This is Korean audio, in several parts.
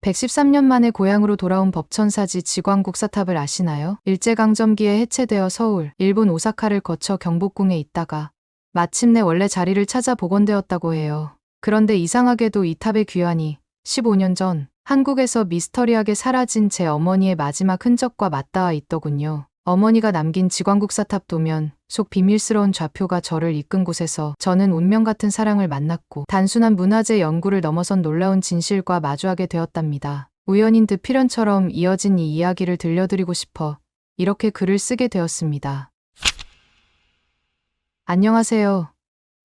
113년 만에 고향으로 돌아온 법천사지 지광국사탑을 아시나요? 일제강점기에 해체되어 서울, 일본 오사카를 거쳐 경복궁에 있다가 마침내 원래 자리를 찾아 복원되었다고 해요. 그런데 이상하게도 이 탑의 귀환이 15년 전 한국에서 미스터리하게 사라진 제 어머니의 마지막 흔적과 맞닿아 있더군요. 어머니가 남긴 지광국사탑 도면 속 비밀스러운 좌표가 저를 이끈 곳에서 저는 운명 같은 사랑을 만났고 단순한 문화재 연구를 넘어선 놀라운 진실과 마주하게 되었답니다. 우연인 듯 필연처럼 이어진 이 이야기를 들려드리고 싶어 이렇게 글을 쓰게 되었습니다. 안녕하세요.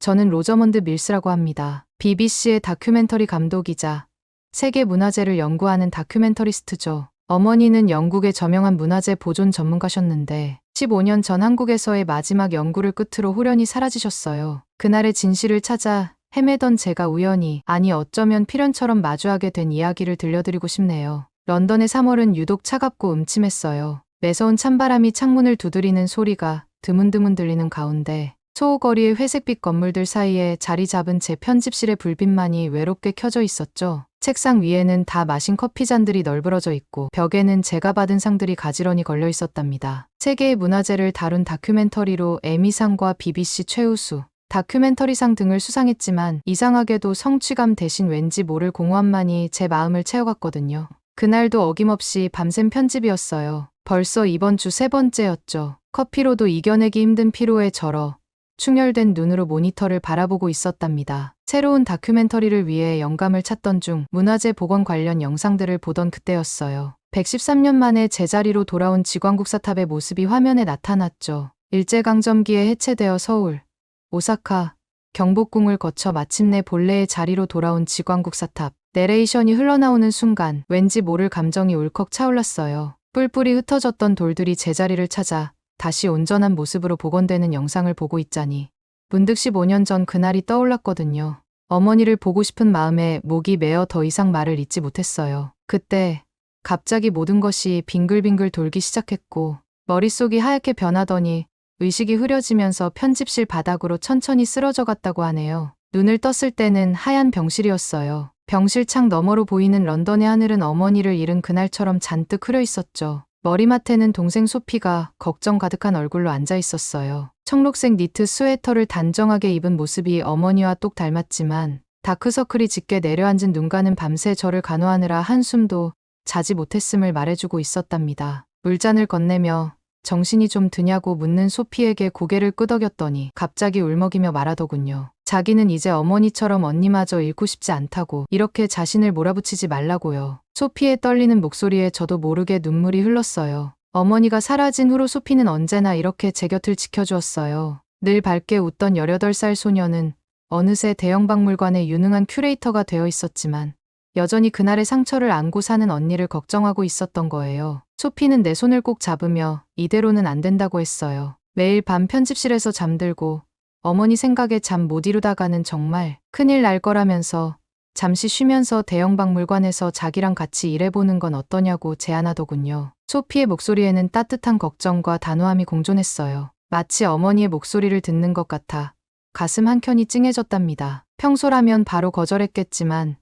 저는 로저먼드 밀스라고 합니다. BBC의 다큐멘터리 감독이자 세계 문화재를 연구하는 다큐멘터리스트죠. 어머니는 영국의 저명한 문화재 보존 전문가셨는데 15년 전 한국에서의 마지막 연구를 끝으로 홀연히 사라지셨어요. 그날의 진실을 찾아 헤매던 제가 우연히, 아니 어쩌면 필연처럼 마주하게 된 이야기를 들려드리고 싶네요. 런던의 3월은 유독 차갑고 음침했어요. 매서운 찬바람이 창문을 두드리는 소리가 드문드문 들리는 가운데 소호거리의 회색빛 건물들 사이에 자리 잡은 제 편집실의 불빛만이 외롭게 켜져 있었죠. 책상 위에는 다 마신 커피잔들이 널브러져 있고 벽에는 제가 받은 상들이 가지런히 걸려 있었답니다. 세계의 문화재를 다룬 다큐멘터리로 에미상과 BBC 최우수 다큐멘터리상 등을 수상했지만 이상하게도 성취감 대신 왠지 모를 공허함만이 제 마음을 채워갔거든요. 그날도 어김없이 밤샘 편집이었어요. 벌써 이번 주 3번째였죠. 커피로도 이겨내기 힘든 피로에 절어 충혈된 눈으로 모니터를 바라보고 있었답니다. 새로운 다큐멘터리를 위해 영감을 찾던 중 문화재 복원 관련 영상들을 보던 그때였어요. 113년 만에 제자리로 돌아온 지광국사탑의 모습이 화면에 나타났죠. 일제강점기에 해체되어 서울, 오사카, 경복궁을 거쳐 마침내 본래의 자리로 돌아온 지광국사탑. 내레이션이 흘러나오는 순간 왠지 모를 감정이 울컥 차올랐어요. 뿔뿔이 흩어졌던 돌들이 제자리를 찾아 다시 온전한 모습으로 복원되는 영상을 보고 있자니 문득 15년 전 그날이 떠올랐거든요. 어머니를 보고 싶은 마음에 목이 메어 더 이상 말을 잇지 못했어요. 그때 갑자기 모든 것이 빙글빙글 돌기 시작했고 머릿속이 하얗게 변하더니 의식이 흐려지면서 편집실 바닥으로 천천히 쓰러져 갔다고 하네요. 눈을 떴을 때는 하얀 병실이었어요. 병실 창 너머로 보이는 런던의 하늘은 어머니를 잃은 그날처럼 잔뜩 흐려 있었죠. 머리맡에는 동생 소피가 걱정 가득한 얼굴로 앉아 있었어요. 청록색 니트 스웨터를 단정하게 입은 모습이 어머니와 똑 닮았지만 다크서클이 짙게 내려앉은 눈가는 밤새 저를 간호하느라 한숨도 자지 못했음을 말해주고 있었답니다. 물잔을 건네며 정신이 좀 드냐고 묻는 소피에게 고개를 끄덕였더니 갑자기 울먹이며 말하더군요. 자기는 이제 어머니처럼 언니마저 잃고 싶지 않다고, 이렇게 자신을 몰아붙이지 말라고요. 소피의 떨리는 목소리에 저도 모르게 눈물이 흘렀어요. 어머니가 사라진 후로 소피는 언제나 이렇게 제 곁을 지켜주었어요. 늘 밝게 웃던 18살 소녀는 어느새 대형박물관의 유능한 큐레이터가 되어 있었지만 여전히 그날의 상처를 안고 사는 언니를 걱정하고 있었던 거예요. 소피는 내 손을 꼭 잡으며 이대로는 안 된다고 했어요. 매일 밤 편집실에서 잠들고 어머니 생각에 잠 못 이루다가는 정말 큰일 날 거라면서 잠시 쉬면서 대형박물관에서 자기랑 같이 일해보는 건 어떠냐고 제안하더군요. 소피의 목소리에는 따뜻한 걱정과 단호함이 공존했어요. 마치 어머니의 목소리를 듣는 것 같아 가슴 한켠이 찡해졌답니다. 평소라면 바로 거절했겠지만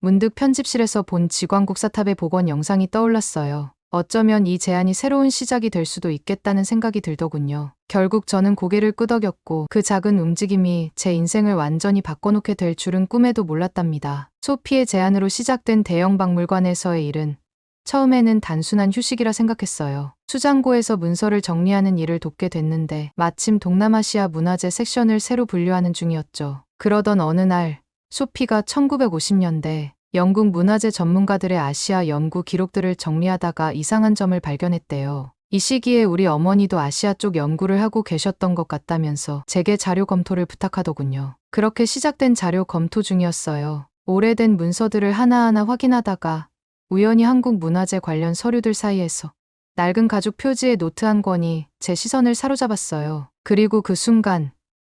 문득 편집실에서 본 지광국사탑의 복원 영상이 떠올랐어요. 어쩌면 이 제안이 새로운 시작이 될 수도 있겠다는 생각이 들더군요. 결국 저는 고개를 끄덕였고 그 작은 움직임이 제 인생을 완전히 바꿔놓게 될 줄은 꿈에도 몰랐답니다. 소피의 제안으로 시작된 대형박물관에서의 일은 처음에는 단순한 휴식이라 생각했어요. 수장고에서 문서를 정리하는 일을 돕게 됐는데 마침 동남아시아 문화재 섹션을 새로 분류하는 중이었죠. 그러던 어느 날 소피가 1950년대 영국 문화재 전문가들의 아시아 연구 기록들을 정리하다가 이상한 점을 발견했대요. 이 시기에 우리 어머니도 아시아 쪽 연구를 하고 계셨던 것 같다면서 제게 자료 검토를 부탁하더군요. 그렇게 시작된 자료 검토 중이었어요. 오래된 문서들을 하나하나 확인하다가 우연히 한국 문화재 관련 서류들 사이에서 낡은 가죽 표지의 노트 한 권이 제 시선을 사로잡았어요. 그리고 그 순간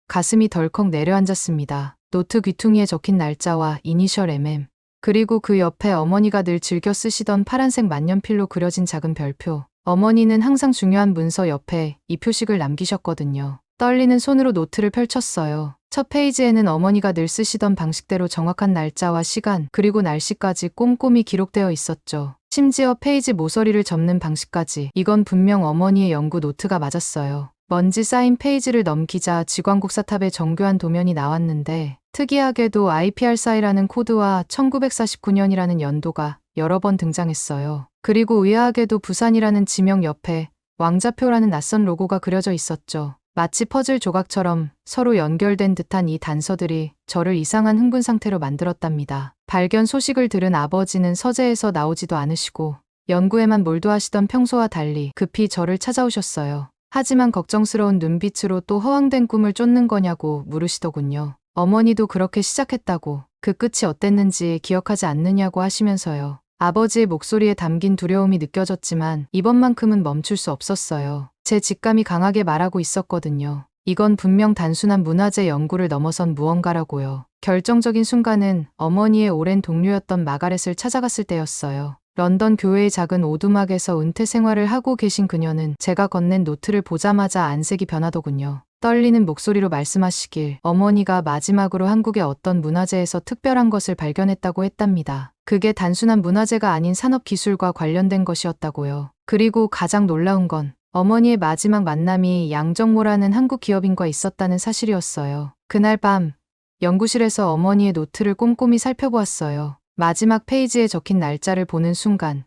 가슴이 덜컥 내려앉았습니다. 노트 귀퉁이에 적힌 날짜와 이니셜 MM, 그리고 그 옆에 어머니가 늘 즐겨 쓰시던 파란색 만년필로 그려진 작은 별표. 어머니는 항상 중요한 문서 옆에 이 표식을 남기셨거든요. 떨리는 손으로 노트를 펼쳤어요. 첫 페이지에는 어머니가 늘 쓰시던 방식대로 정확한 날짜와 시간, 그리고 날씨까지 꼼꼼히 기록되어 있었죠. 심지어 페이지 모서리를 접는 방식까지. 이건 분명 어머니의 연구 노트가 맞았어요. 먼지 쌓인 페이지를 넘기자 지광국사탑의 정교한 도면이 나왔는데 특이하게도 IPR4이라는 코드와 1949년이라는 연도가 여러 번 등장했어요. 그리고 의아하게도 부산이라는 지명 옆에 왕자표라는 낯선 로고가 그려져 있었죠. 마치 퍼즐 조각처럼 서로 연결된 듯한 이 단서들이 저를 이상한 흥분 상태로 만들었답니다. 발견 소식을 들은 아버지는 서재에서 나오지도 않으시고 연구에만 몰두하시던 평소와 달리 급히 저를 찾아오셨어요. 하지만 걱정스러운 눈빛으로 또 허황된 꿈을 쫓는 거냐고 물으시더군요. 어머니도 그렇게 시작했다고, 그 끝이 어땠는지 기억하지 않느냐고 하시면서요. 아버지의 목소리에 담긴 두려움이 느껴졌지만 이번만큼은 멈출 수 없었어요. 제 직감이 강하게 말하고 있었거든요. 이건 분명 단순한 문화재 연구를 넘어선 무언가라고요. 결정적인 순간은 어머니의 오랜 동료였던 마가렛을 찾아갔을 때였어요. 런던 교회의 작은 오두막에서 은퇴 생활을 하고 계신 그녀는 제가 건넨 노트를 보자마자 안색이 변하더군요. 떨리는 목소리로 말씀하시길 어머니가 마지막으로 한국의 어떤 문화재에서 특별한 것을 발견했다고 했답니다. 그게 단순한 문화재가 아닌 산업기술과 관련된 것이었다고요. 그리고 가장 놀라운 건 어머니의 마지막 만남이 양정모라는 한국 기업인과 있었다는 사실이었어요. 그날 밤 연구실에서 어머니의 노트를 꼼꼼히 살펴보았어요. 마지막 페이지에 적힌 날짜를 보는 순간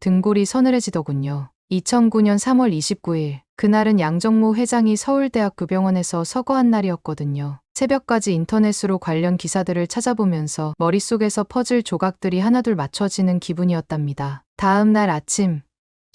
등골이 서늘해지더군요. 2009년 3월 29일, 그날은 양정모 회장이 서울대학교 병원에서 서거한 날이었거든요. 새벽까지 인터넷으로 관련 기사들을 찾아보면서 머릿속에서 퍼즐 조각들이 하나둘 맞춰지는 기분이었답니다. 다음 날 아침,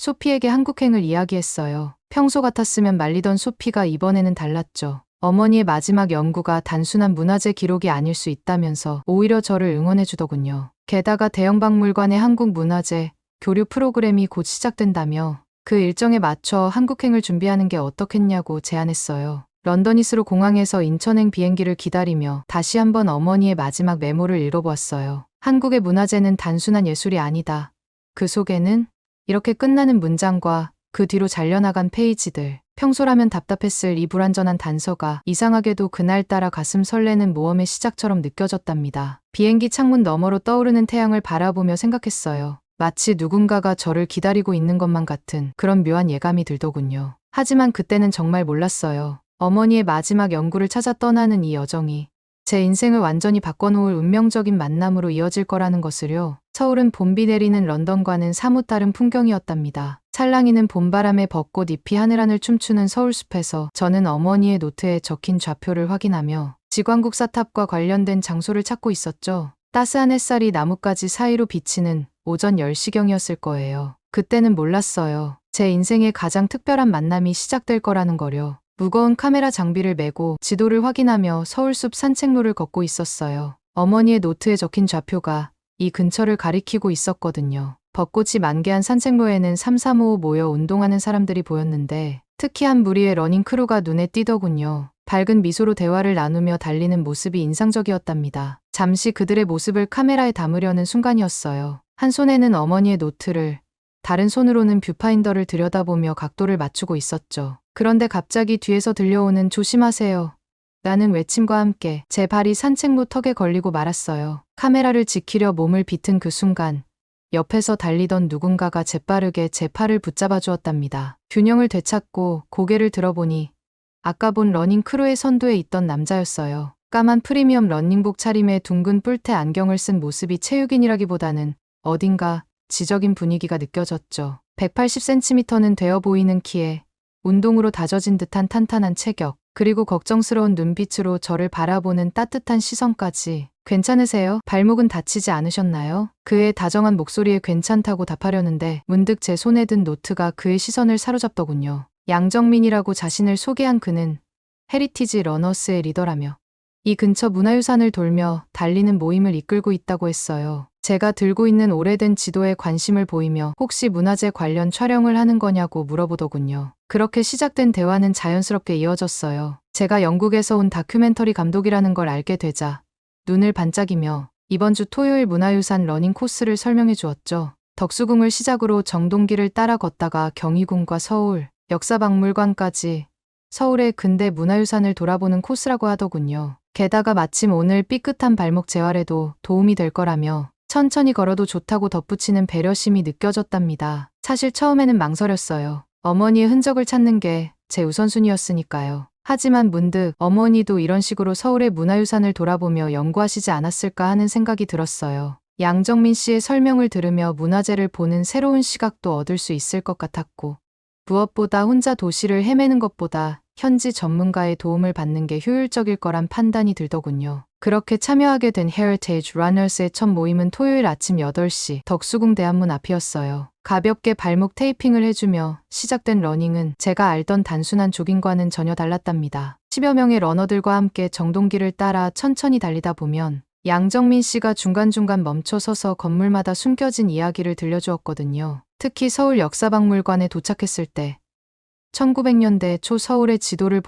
소피에게 한국행을 이야기했어요. 평소 같았으면 말리던 소피가 이번에는 달랐죠. 어머니의 마지막 연구가 단순한 문화재 기록이 아닐 수 있다면서 오히려 저를 응원해주더군요. 게다가 대형박물관의 한국 문화재 교류 프로그램이 곧 시작된다며 그 일정에 맞춰 한국행을 준비하는 게 어떻겠냐고 제안했어요. 런던이스로 공항에서 인천행 비행기를 기다리며 다시 한번 어머니의 마지막 메모를 읽어보았어요. 한국의 문화재는 단순한 예술이 아니다. 그 속에는 이렇게 끝나는 문장과 그 뒤로 잘려나간 페이지들, 평소라면 답답했을 이 불완전한 단서가 이상하게도 그날따라 가슴 설레는 모험의 시작처럼 느껴졌답니다. 비행기 창문 너머로 떠오르는 태양을 바라보며 생각했어요. 마치 누군가가 저를 기다리고 있는 것만 같은 그런 묘한 예감이 들더군요. 하지만 그때는 정말 몰랐어요. 어머니의 마지막 연구를 찾아 떠나는 이 여정이 제 인생을 완전히 바꿔놓을 운명적인 만남으로 이어질 거라는 것을요. 서울은 봄비 내리는 런던과는 사뭇 다른 풍경이었답니다. 찰랑이는 봄바람에 벚꽃 잎이 하늘하늘 춤추는 서울숲에서 저는 어머니의 노트에 적힌 좌표를 확인하며 지광국사탑과 관련된 장소를 찾고 있었죠. 따스한 햇살이 나뭇가지 사이로 비치는 오전 10시경이었을 거예요. 그때는 몰랐어요. 제 인생의 가장 특별한 만남이 시작될 거라는 거요. 무거운 카메라 장비를 메고 지도를 확인하며 서울숲 산책로를 걷고 있었어요. 어머니의 노트에 적힌 좌표가 이 근처를 가리키고 있었거든요. 벚꽃이 만개한 산책로에는 삼삼오오 모여 운동하는 사람들이 보였는데 특히 한 무리의 러닝 크루가 눈에 띄더군요. 밝은 미소로 대화를 나누며 달리는 모습이 인상적이었답니다. 잠시 그들의 모습을 카메라에 담으려는 순간이었어요. 한 손에는 어머니의 노트를, 다른 손으로는 뷰파인더를 들여다보며 각도를 맞추고 있었죠. 그런데 갑자기 뒤에서 들려오는 조심하세요 라는 외침과 함께 제 발이 산책로 턱에 걸리고 말았어요. 카메라를 지키려 몸을 비튼 그 순간 옆에서 달리던 누군가가 재빠르게 제 팔을 붙잡아 주었답니다. 균형을 되찾고 고개를 들어보니 아까 본 러닝 크루의 선두에 있던 남자였어요. 까만 프리미엄 러닝복 차림에 둥근 뿔테 안경을 쓴 모습이 체육인이라기보다는 어딘가 지적인 분위기가 느껴졌죠. 180cm는 되어 보이는 키에 운동으로 다져진 듯한 탄탄한 체격, 그리고 걱정스러운 눈빛으로 저를 바라보는 따뜻한 시선까지. 괜찮으세요? 발목은 다치지 않으셨나요? 그의 다정한 목소리에 괜찮다고 답하려는데 문득 제 손에 든 노트가 그의 시선을 사로잡더군요. 양정민이라고 자신을 소개한 그는 헤리티지 러너스의 리더라며 이 근처 문화유산을 돌며 달리는 모임을 이끌고 있다고 했어요. 제가 들고 있는 오래된 지도에 관심을 보이며 혹시 문화재 관련 촬영을 하는 거냐고 물어보더군요. 그렇게 시작된 대화는 자연스럽게 이어졌어요. 제가 영국에서 온 다큐멘터리 감독이라는 걸 알게 되자 눈을 반짝이며 이번 주 토요일 문화유산 러닝 코스를 설명해 주었죠. 덕수궁을 시작으로 정동길을 따라 걷다가 경희궁과 서울, 역사박물관까지 서울의 근대 문화유산을 돌아보는 코스라고 하더군요. 게다가 마침 오늘 삐끗한 발목 재활에도 도움이 될 거라며 천천히 걸어도 좋다고 덧붙이는 배려심이 느껴졌답니다. 사실 처음에는 망설였어요. 어머니의 흔적을 찾는 게 제 우선순위였으니까요. 하지만 문득 어머니도 이런 식으로 서울의 문화유산을 돌아보며 연구하시지 않았을까 하는 생각이 들었어요. 양정민 씨의 설명을 들으며 문화재를 보는 새로운 시각도 얻을 수 있을 것 같았고, 무엇보다 혼자 도시를 헤매는 것보다 현지 전문가의 도움을 받는 게 효율적일 거란 판단이 들더군요. 그렇게 참여하게 된 Heritage Runners의 첫 모임은 토요일 아침 8시 덕수궁 대한문 앞이었어요. 가볍게 발목 테이핑을 해주며 시작된 러닝은 제가 알던 단순한 조깅과는 전혀 달랐답니다. 10여 명의 러너들과 함께 정동길을 따라 천천히 달리다 보면 양정민 씨가 중간중간 멈춰 서서 건물마다 숨겨진 이야기를 들려주었거든요. 특히 서울 역사박물관에 도착했을 때 1900년대 초 서울의 지도를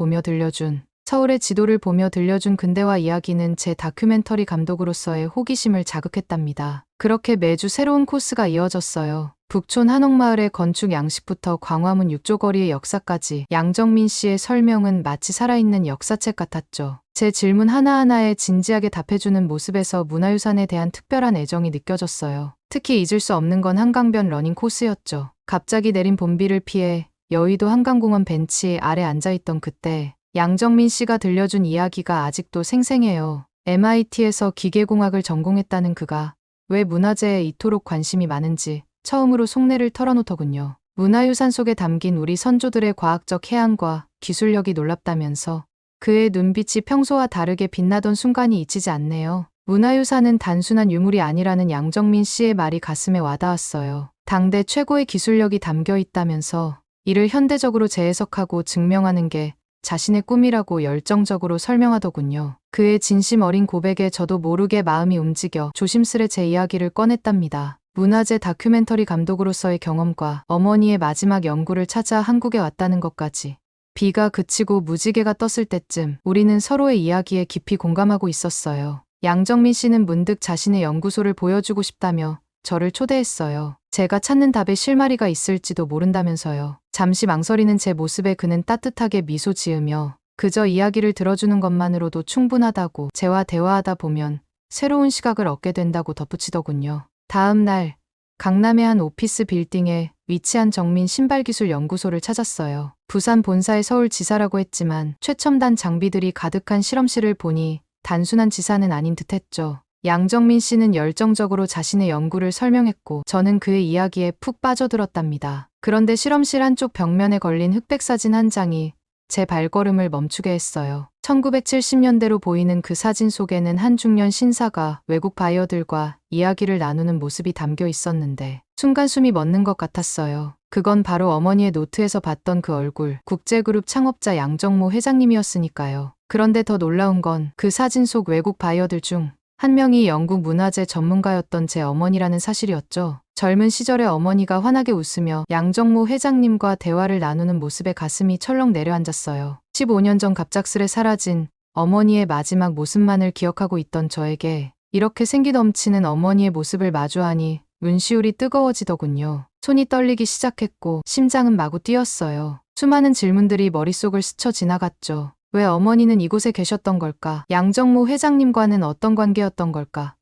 보며 들려준 근대화 이야기는 제 다큐멘터리 감독으로서의 호기심을 자극했답니다. 그렇게 매주 새로운 코스가 이어졌어요. 북촌 한옥마을의 건축 양식부터 광화문 6조 거리의 역사까지 양정민 씨의 설명은 마치 살아있는 역사책 같았죠. 제 질문 하나하나에 진지하게 답해주는 모습에서 문화유산에 대한 특별한 애정이 느껴졌어요. 특히 잊을 수 없는 건 한강변 러닝 코스였죠. 갑자기 내린 봄비를 피해 여의도 한강공원 벤치 아래 앉아있던 그때 양정민 씨가 들려준 이야기가 아직도 생생해요. MIT에서 기계공학을 전공했다는 그가 왜 문화재에 이토록 관심이 많은지 처음으로 속내를 털어놓더군요. 문화유산 속에 담긴 우리 선조들의 과학적 해안과 기술력이 놀랍다면서 그의 눈빛이 평소와 다르게 빛나던 순간이 잊히지 않네요. 문화유산은 단순한 유물이 아니라는 양정민 씨의 말이 가슴에 와닿았어요. 당대 최고의 기술력이 담겨 있다면서 이를 현대적으로 재해석하고 증명하는 게 자신의 꿈이라고 열정적으로 설명하더군요. 그의 진심 어린 고백에 저도 모르게 마음이 움직여 조심스레 제 이야기를 꺼냈답니다. 문화재 다큐멘터리 감독으로서의 경험과 어머니의 마지막 연구를 찾아 한국에 왔다는 것까지. 비가 그치고 무지개가 떴을 때쯤 우리는 서로의 이야기에 깊이 공감하고 있었어요. 양정민 씨는 문득 자신의 연구소를 보여주고 싶다며 저를 초대했어요. 제가 찾는 답에 실마리가 있을지도 모른다면서요. 잠시 망설이는 제 모습에 그는 따뜻하게 미소 지으며 그저 이야기를 들어주는 것만으로도 충분하다고, 재와 대화하다 보면 새로운 시각을 얻게 된다고 덧붙이더군요. 다음 날 강남의 한 오피스 빌딩에 위치한 정민 신발기술연구소를 찾았어요. 부산 본사의 서울지사라고 했지만 최첨단 장비들이 가득한 실험실을 보니 단순한 지사는 아닌 듯했죠. 양정민 씨는 열정적으로 자신의 연구를 설명했고 저는 그의 이야기에 푹 빠져들었답니다. 그런데 실험실 한쪽 벽면에 걸린 흑백 사진 한 장이 제 발걸음을 멈추게 했어요. 1970년대로 보이는 그 사진 속에는 한 중년 신사가 외국 바이어들과 이야기를 나누는 모습이 담겨 있었는데 순간 숨이 멎는 것 같았어요. 그건 바로 어머니의 노트에서 봤던 그 얼굴, 국제그룹 창업자 양정모 회장님이었으니까요. 그런데 더 놀라운 건 그 사진 속 외국 바이어들 중 한 명이 영국 문화재 전문가였던 제 어머니라는 사실이었죠. 젊은 시절의 어머니가 환하게 웃으며 양정모 회장님과 대화를 나누는 모습에 가슴이 철렁 내려앉았어요. 15년 전 갑작스레 사라진 어머니의 마지막 모습만을 기억하고 있던 저에게 이렇게 생기 넘치는 어머니의 모습을 마주하니 눈시울이 뜨거워지더군요. 손이 떨리기 시작했고 심장은 마구 뛰었어요. 수많은 질문들이 머릿속을 스쳐 지나갔죠. 왜 어머니는 이곳에 계셨던 걸까? 양정모 회장님과는 어떤 관계였던 걸까?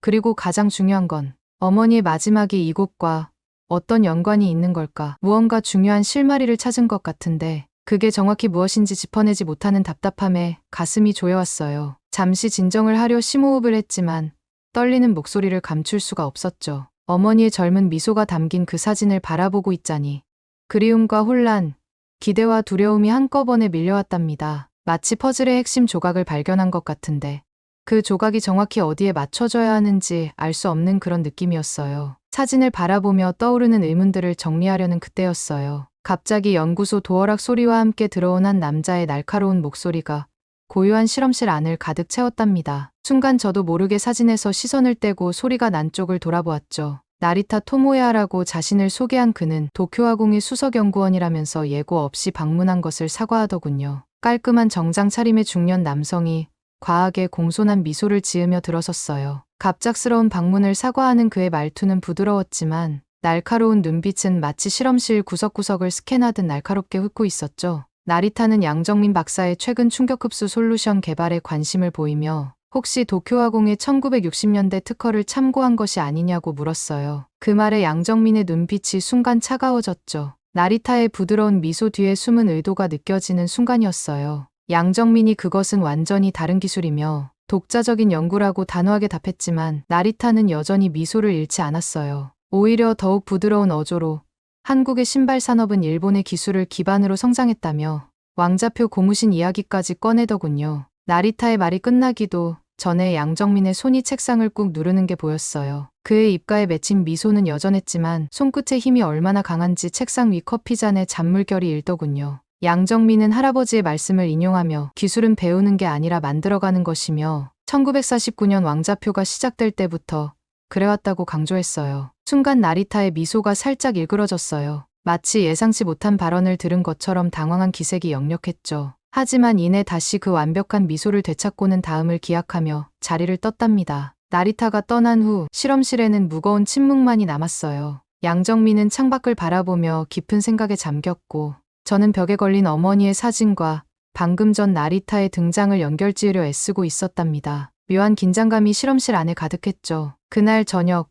그리고 가장 중요한 건 어머니의 마지막이 이곳과 어떤 연관이 있는 걸까? 무언가 중요한 실마리를 찾은 것 같은데 그게 정확히 무엇인지 짚어내지 못하는 답답함에 가슴이 조여왔어요. 잠시 진정을 하려 심호흡을 했지만 떨리는 목소리를 감출 수가 없었죠. 어머니의 젊은 미소가 담긴 그 사진을 바라보고 있자니 그리움과 혼란, 기대와 두려움이 한꺼번에 밀려왔답니다. 마치 퍼즐의 핵심 조각을 발견한 것 같은데 그 조각이 정확히 어디에 맞춰져야 하는지 알 수 없는 그런 느낌이었어요. 사진을 바라보며 떠오르는 의문들을 정리하려는 그때였어요. 갑자기 연구소 도어락 소리와 함께 들어온 한 남자의 날카로운 목소리가 고요한 실험실 안을 가득 채웠답니다. 순간 저도 모르게 사진에서 시선을 떼고 소리가 난 쪽을 돌아보았죠. 나리타 토모야라고 자신을 소개한 그는 도쿄아공의 수석연구원이라면서 예고 없이 방문한 것을 사과하더군요. 깔끔한 정장 차림의 중년 남성이 과하게 공손한 미소를 지으며 들어섰어요. 갑작스러운 방문을 사과하는 그의 말투는 부드러웠지만 날카로운 눈빛은 마치 실험실 구석구석을 스캔하듯 날카롭게 훑고 있었죠. 나리타는 양정민 박사의 최근 충격흡수 솔루션 개발에 관심을 보이며 혹시 도쿄화공의 1960년대 특허를 참고한 것이 아니냐고 물었어요. 그 말에 양정민의 눈빛이 순간 차가워졌죠. 나리타의 부드러운 미소 뒤에 숨은 의도가 느껴지는 순간이었어요. 양정민이 그것은 완전히 다른 기술이며 독자적인 연구라고 단호하게 답했지만 나리타는 여전히 미소를 잃지 않았어요. 오히려 더욱 부드러운 어조로 한국의 신발 산업은 일본의 기술을 기반으로 성장했다며 왕자표 고무신 이야기까지 꺼내더군요. 나리타의 말이 끝나기도 전에 양정민의 손이 책상을 꾹 누르는 게 보였어요. 그의 입가에 맺힌 미소는 여전했지만 손끝의 힘이 얼마나 강한지 책상 위 커피잔에 잔물결이 일더군요. 양정민은 할아버지의 말씀을 인용하며 기술은 배우는 게 아니라 만들어가는 것이며 1949년 왕자표가 시작될 때부터 그래왔다고 강조했어요. 순간 나리타의 미소가 살짝 일그러졌어요. 마치 예상치 못한 발언을 들은 것처럼 당황한 기색이 역력했죠. 하지만 이내 다시 그 완벽한 미소를 되찾고는 다음을 기약하며 자리를 떴답니다. 나리타가 떠난 후 실험실에는 무거운 침묵만이 남았어요. 양정민은 창밖을 바라보며 깊은 생각에 잠겼고 저는 벽에 걸린 어머니의 사진과 방금 전 나리타의 등장을 연결지으려 애쓰고 있었답니다. 묘한 긴장감이 실험실 안에 가득했죠. 그날 저녁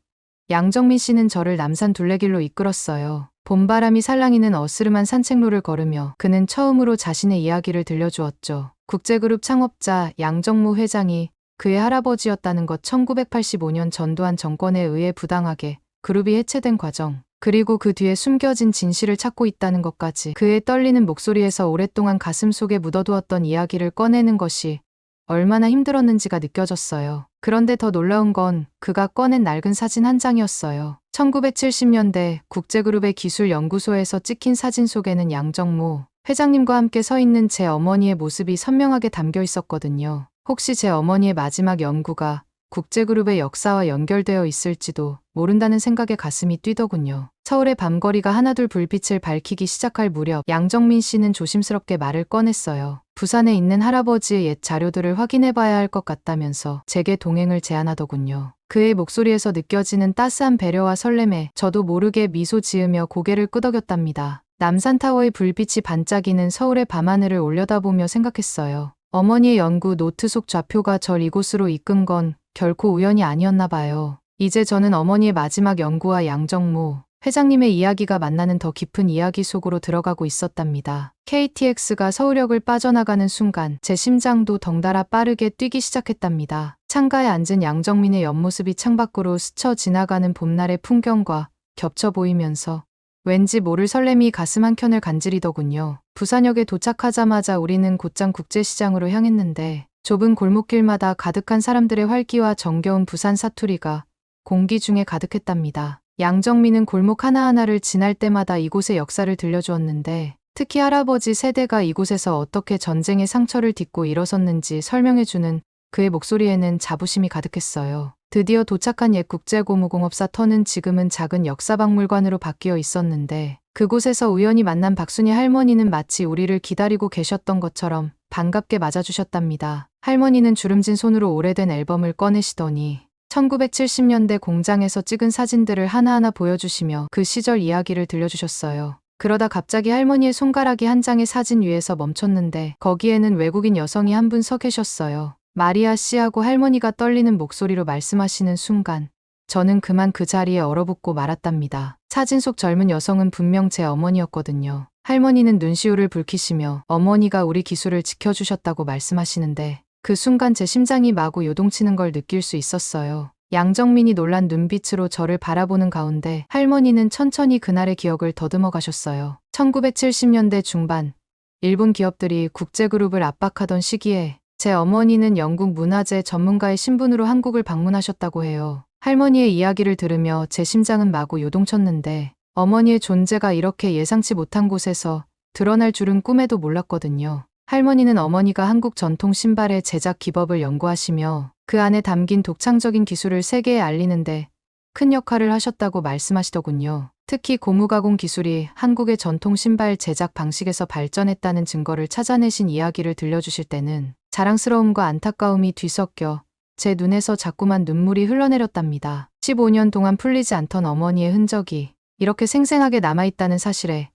양정민 씨는 저를 남산 둘레길로 이끌었어요. 봄바람이 살랑이는 어스름한 산책로를 걸으며 그는 처음으로 자신의 이야기를 들려주었죠. 국제그룹 창업자 양정무 회장이 그의 할아버지였다는 것, 1985년 전두환 정권에 의해 부당하게 그룹이 해체된 과정, 그리고 그 뒤에 숨겨진 진실을 찾고 있다는 것까지. 그의 떨리는 목소리에서 오랫동안 가슴 속에 묻어두었던 이야기를 꺼내는 것이 얼마나 힘들었는지가 느껴졌어요. 그런데 더 놀라운 건 그가 꺼낸 낡은 사진 한 장이었어요. 1970년대 국제그룹의 기술연구소에서 찍힌 사진 속에는 양정무 회장님과 함께 서 있는 제 어머니의 모습이 선명하게 담겨 있었거든요. 혹시 제 어머니의 마지막 연구가 국제그룹의 역사와 연결되어 있을지도 모른다는 생각에 가슴이 뛰더군요. 서울의 밤거리가 하나둘 불빛을 밝히기 시작할 무렵 양정민 씨는 조심스럽게 말을 꺼냈어요. 부산에 있는 할아버지의 옛 자료들을 확인해봐야 할 것 같다면서 제게 동행을 제안하더군요. 그의 목소리에서 느껴지는 따스한 배려와 설렘에 저도 모르게 미소 지으며 고개를 끄덕였답니다. 남산타워의 불빛이 반짝이는 서울의 밤하늘을 올려다보며 생각했어요. 어머니의 연구 노트 속 좌표가 절 이곳으로 이끈 건 결코 우연이 아니었나 봐요. 이제 저는 어머니의 마지막 연구와 양정무 회장님의 이야기가 만나는 더 깊은 이야기 속으로 들어가고 있었답니다. KTX가 서울역을 빠져나가는 순간 제 심장도 덩달아 빠르게 뛰기 시작했답니다. 창가에 앉은 양정민의 옆모습이 창밖으로 스쳐 지나가는 봄날의 풍경과 겹쳐 보이면서 왠지 모를 설렘이 가슴 한켠을 간지리더군요. 부산역에 도착하자마자 우리는 곧장 국제시장으로 향했는데 좁은 골목길마다 가득한 사람들의 활기와 정겨운 부산 사투리가 공기 중에 가득했답니다. 양정민은 골목 하나하나를 지날 때마다 이곳의 역사를 들려주었는데 특히 할아버지 세대가 이곳에서 어떻게 전쟁의 상처를 딛고 일어섰는지 설명해주는 그의 목소리에는 자부심이 가득했어요. 드디어 도착한 옛 국제고무공업사 터는 지금은 작은 역사박물관으로 바뀌어 있었는데 그곳에서 우연히 만난 박순희 할머니는 마치 우리를 기다리고 계셨던 것처럼 반갑게 맞아주셨답니다. 할머니는 주름진 손으로 오래된 앨범을 꺼내시더니 1970년대 공장에서 찍은 사진들을 하나하나 보여주시며 그 시절 이야기를 들려주셨어요. 그러다 갑자기 할머니의 손가락이 한 장의 사진 위에서 멈췄는데 거기에는 외국인 여성이 한 분 서 계셨어요. 마리아 씨하고 할머니가 떨리는 목소리로 말씀하시는 순간 저는 그만 그 자리에 얼어붙고 말았답니다. 사진 속 젊은 여성은 분명 제 어머니였거든요. 할머니는 눈시울을 붉히시며 어머니가 우리 기술을 지켜주셨다고 말씀하시는데 그 순간 제 심장이 마구 요동치는 걸 느낄 수 있었어요. 양정민이 놀란 눈빛으로 저를 바라보는 가운데 할머니는 천천히 그날의 기억을 더듬어 가셨어요. 1970년대 중반 일본 기업들이 국제그룹을 압박하던 시기에 제 어머니는 영국 문화재 전문가의 신분으로 한국을 방문하셨다고 해요. 할머니의 이야기를 들으며 제 심장은 마구 요동쳤는데 어머니의 존재가 이렇게 예상치 못한 곳에서 드러날 줄은 꿈에도 몰랐거든요. 할머니는 어머니가 한국 전통 신발의 제작 기법을 연구하시며 그 안에 담긴 독창적인 기술을 세계에 알리는데 큰 역할을 하셨다고 말씀하시더군요. 특히 고무가공 기술이 한국의 전통 신발 제작 방식에서 발전했다는 증거를 찾아내신 이야기를 들려주실 때는 자랑스러움과 안타까움이 뒤섞여 제 눈에서 자꾸만 눈물이 흘러내렸답니다. 15년 동안 풀리지 않던 어머니의 흔적이 이렇게 생생하게 남아있다는 사실에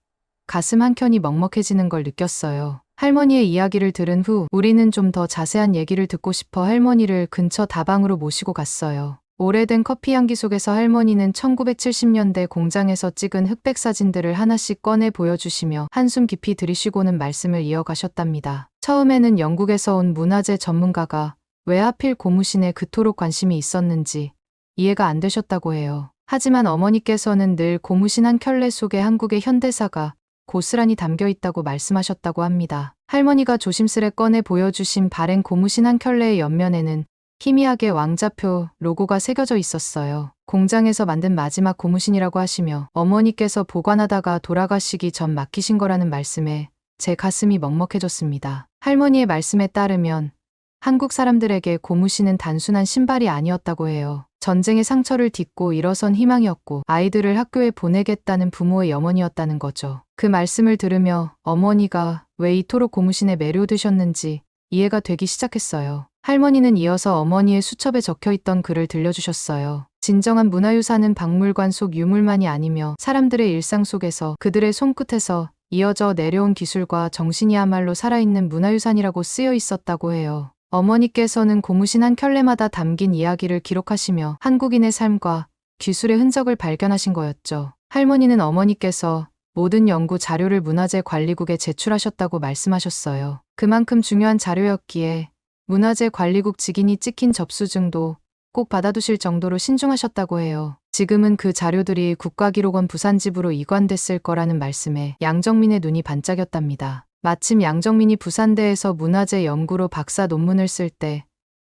가슴 한켠이 먹먹해지는 걸 느꼈어요. 할머니의 이야기를 들은 후 우리는 좀 더 자세한 얘기를 듣고 싶어 할머니를 근처 다방으로 모시고 갔어요. 오래된 커피 향기 속에서 할머니는 1970년대 공장에서 찍은 흑백 사진들을 하나씩 꺼내 보여주시며 한숨 깊이 들이쉬고는 말씀을 이어가셨답니다. 처음에는 영국에서 온 문화재 전문가가 왜 하필 고무신에 그토록 관심이 있었는지 이해가 안 되셨다고 해요. 하지만 어머니께서는 늘 고무신 한 켤레 속에 한국의 현대사가 고스란히 담겨 있다고 말씀하셨다고 합니다. 할머니가 조심스레 꺼내 보여주신 바랜 고무신 한 켤레의 옆면에는 희미하게 왕자표 로고가 새겨져 있었어요. 공장에서 만든 마지막 고무신이라고 하시며 어머니께서 보관하다가 돌아가시기 전 맡기신 거라는 말씀에 제 가슴이 먹먹해졌습니다. 할머니의 말씀에 따르면 한국 사람들에게 고무신은 단순한 신발이 아니었다고 해요. 전쟁의 상처를 딛고 일어선 희망이었고 아이들을 학교에 보내겠다는 부모의 염원이었다는 거죠. 그 말씀을 들으며 어머니가 왜 이토록 고무신에 매료되셨는지 이해가 되기 시작했어요. 할머니는 이어서 어머니의 수첩에 적혀있던 글을 들려주셨어요. 진정한 문화유산은 박물관 속 유물만이 아니며 사람들의 일상 속에서 그들의 손끝에서 이어져 내려온 기술과 정신이야말로 살아있는 문화유산이라고 쓰여 있었다고 해요. 어머니께서는 고무신 한 켤레마다 담긴 이야기를 기록하시며 한국인의 삶과 기술의 흔적을 발견하신 거였죠. 할머니는 어머니께서 모든 연구 자료를 문화재관리국에 제출하셨다고 말씀하셨어요. 그만큼 중요한 자료였기에 문화재관리국 직인이 찍힌 접수증도 꼭 받아두실 정도로 신중하셨다고 해요. 지금은 그 자료들이 국가기록원 부산집으로 이관됐을 거라는 말씀에 양정민의 눈이 반짝였답니다. 마침 양정민이 부산대에서 문화재 연구로 박사 논문을 쓸 때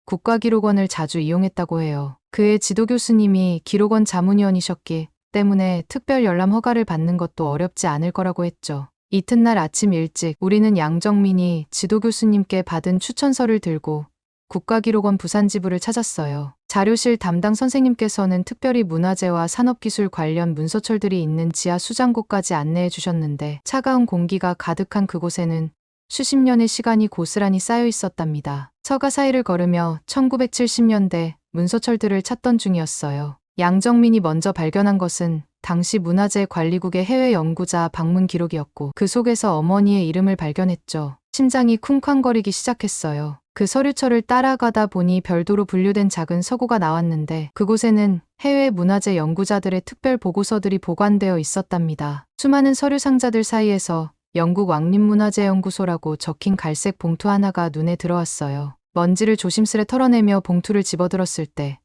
국가기록원을 자주 이용했다고 해요. 그의 지도교수님이 기록원 자문위원이셨기 때문에 특별 열람 허가를 받는 것도 어렵지 않을 거라고 했죠. 이튿날 아침 일찍 우리는 양정민이 지도교수님께 받은 추천서를 들고 국가기록원 부산지부를 찾았어요. 자료실 담당 선생님께서는 특별히 문화재와 산업기술 관련 문서철들이 있는 지하 수장고까지 안내해 주셨는데 차가운 공기가 가득한 그곳에는 수십 년의 시간이 고스란히 쌓여 있었답니다. 처가 사이를 걸으며 1970년대 문서철들을 찾던 중이었어요. 양정민이 먼저 발견한 것은 당시 문화재관리국의 해외 연구자 방문 기록이었고 그 속에서 어머니의 이름을 발견했죠. 심장이 쿵쾅거리기 시작했어요. 그 서류처를 따라가다 보니 별도로 분류된 작은 서고가 나왔는데 그곳에는 해외 문화재 연구자들의 특별 보고서들이 보관되어 있었답니다. 수많은 서류 상자들 사이에서 영국 왕립문화재연구소라고 적힌 갈색 봉투 하나가 눈에 들어왔어요. 먼지를 조심스레 털어내며 봉투를 집어들었을 때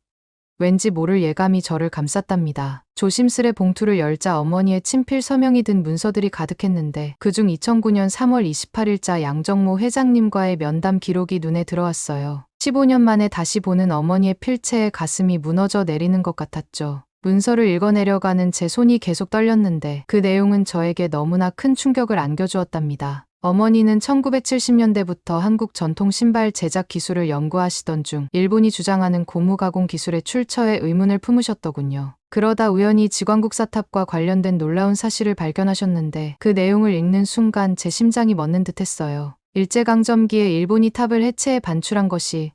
왠지 모를 예감이 저를 감쌌답니다. 조심스레 봉투를 열자 어머니의 친필 서명이 든 문서들이 가득했는데 그중 2009년 3월 28일자 양정모 회장님과의 면담 기록이 눈에 들어왔어요. 15년 만에 다시 보는 어머니의 필체에 가슴이 무너져 내리는 것 같았죠. 문서를 읽어내려가는 제 손이 계속 떨렸는데 그 내용은 저에게 너무나 큰 충격을 안겨주었답니다. 어머니는 1970년대부터 한국 전통 신발 제작 기술을 연구하시던 중 일본이 주장하는 고무 가공 기술의 출처에 의문을 품으셨더군요. 그러다 우연히 지광국사탑과 관련된 놀라운 사실을 발견하셨는데 그 내용을 읽는 순간 제 심장이 멎는 듯했어요. 일제강점기에 일본이 탑을 해체해 반출한 것이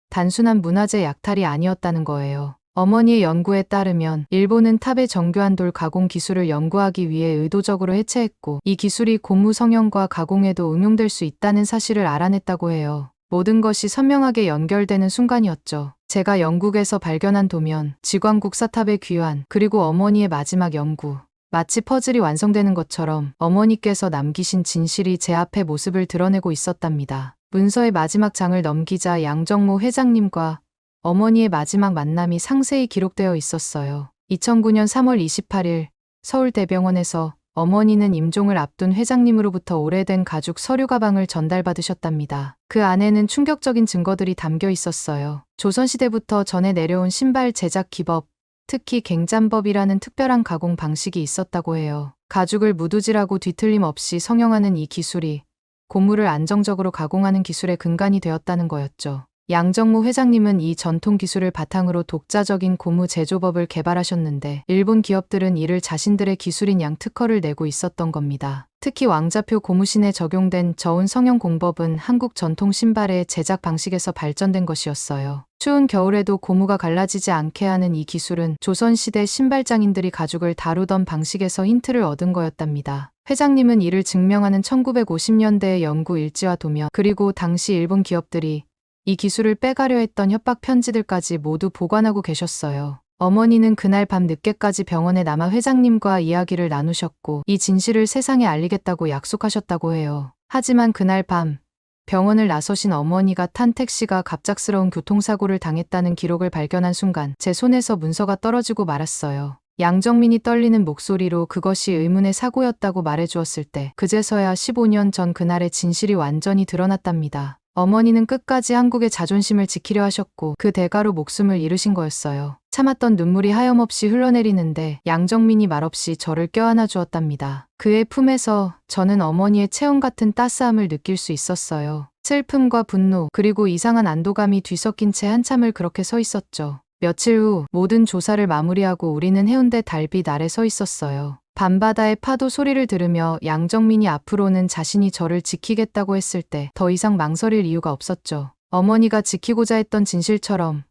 단순한 문화재 약탈이 아니었다는 거예요. 어머니의 연구에 따르면 일본은 탑의 정교한 돌 가공 기술을 연구하기 위해 의도적으로 해체했고 이 기술이 고무 성형과 가공에도 응용될 수 있다는 사실을 알아냈다고 해요. 모든 것이 선명하게 연결되는 순간이었죠. 제가 영국에서 발견한 도면, 지광국사탑의 귀환, 그리고 어머니의 마지막 연구. 마치 퍼즐이 완성되는 것처럼 어머니께서 남기신 진실이 제 앞에 모습을 드러내고 있었답니다. 문서의 마지막 장을 넘기자 양정모 회장님과 어머니의 마지막 만남이 상세히 기록되어 있었어요. 2009년 3월 28일 서울대병원에서 어머니는 임종을 앞둔 회장님으로부터 오래된 가죽 서류 가방을 전달받으셨답니다. 그 안에는 충격적인 증거들이 담겨 있었어요. 조선시대부터 전해 내려온 신발 제작 기법, 특히 갱잠법이라는 특별한 가공 방식이 있었다고 해요. 가죽을 무두질하고 뒤틀림 없이 성형하는 이 기술이 고무를 안정적으로 가공하는 기술의 근간이 되었다는 거였죠. 양정모 회장님은 이 전통 기술을 바탕으로 독자적인 고무 제조법을 개발하셨는데 일본 기업들은 이를 자신들의 기술인 양 특허를 내고 있었던 겁니다. 특히 왕자표 고무신에 적용된 저온 성형 공법은 한국 전통 신발의 제작 방식에서 발전된 것이었어요. 추운 겨울에도 고무가 갈라지지 않게 하는 이 기술은 조선시대 신발장인들이 가죽을 다루던 방식에서 힌트를 얻은 거였답니다. 회장님은 이를 증명하는 1950년대의 연구 일지와 도면, 그리고 당시 일본 기업들이 이 기술을 빼가려 했던 협박 편지들까지 모두 보관하고 계셨어요. 어머니는 그날 밤 늦게까지 병원에 남아 회장님과 이야기를 나누셨고 이 진실을 세상에 알리겠다고 약속하셨다고 해요. 하지만 그날 밤 병원을 나서신 어머니가 탄 택시가 갑작스러운 교통사고를 당했다는 기록을 발견한 순간 제 손에서 문서가 떨어지고 말았어요. 양정민이 떨리는 목소리로 그것이 의문의 사고였다고 말해주었을 때 그제서야 15년 전 그날의 진실이 완전히 드러났답니다. 어머니는 끝까지 한국의 자존심을 지키려 하셨고 그 대가로 목숨을 잃으신 거였어요. 참았던 눈물이 하염없이 흘러내리는데 양정민이 말없이 저를 껴안아 주었답니다. 그의 품에서 저는 어머니의 체온 같은 따스함을 느낄 수 있었어요. 슬픔과 분노 그리고 이상한 안도감이 뒤섞인 채 한참을 그렇게 서 있었죠. 며칠 후 모든 조사를 마무리하고 우리는 해운대 달빛 아래 서 있었어요. 밤바다의 파도 소리를 들으며 양정민이 앞으로는 자신이 저를 지키겠다고 했을 때 더 이상 망설일 이유가 없었죠. 어머니가 지키고자 했던 진실처럼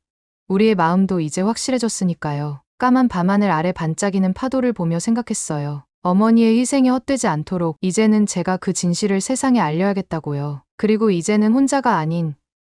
우리의 마음도 이제 확실해졌으니까요. 까만 밤하늘 아래 반짝이는 파도를 보며 생각했어요. 어머니의 희생이 헛되지 않도록 이제는 제가 그 진실을 세상에 알려야겠다고요. 그리고 이제는 혼자가 아닌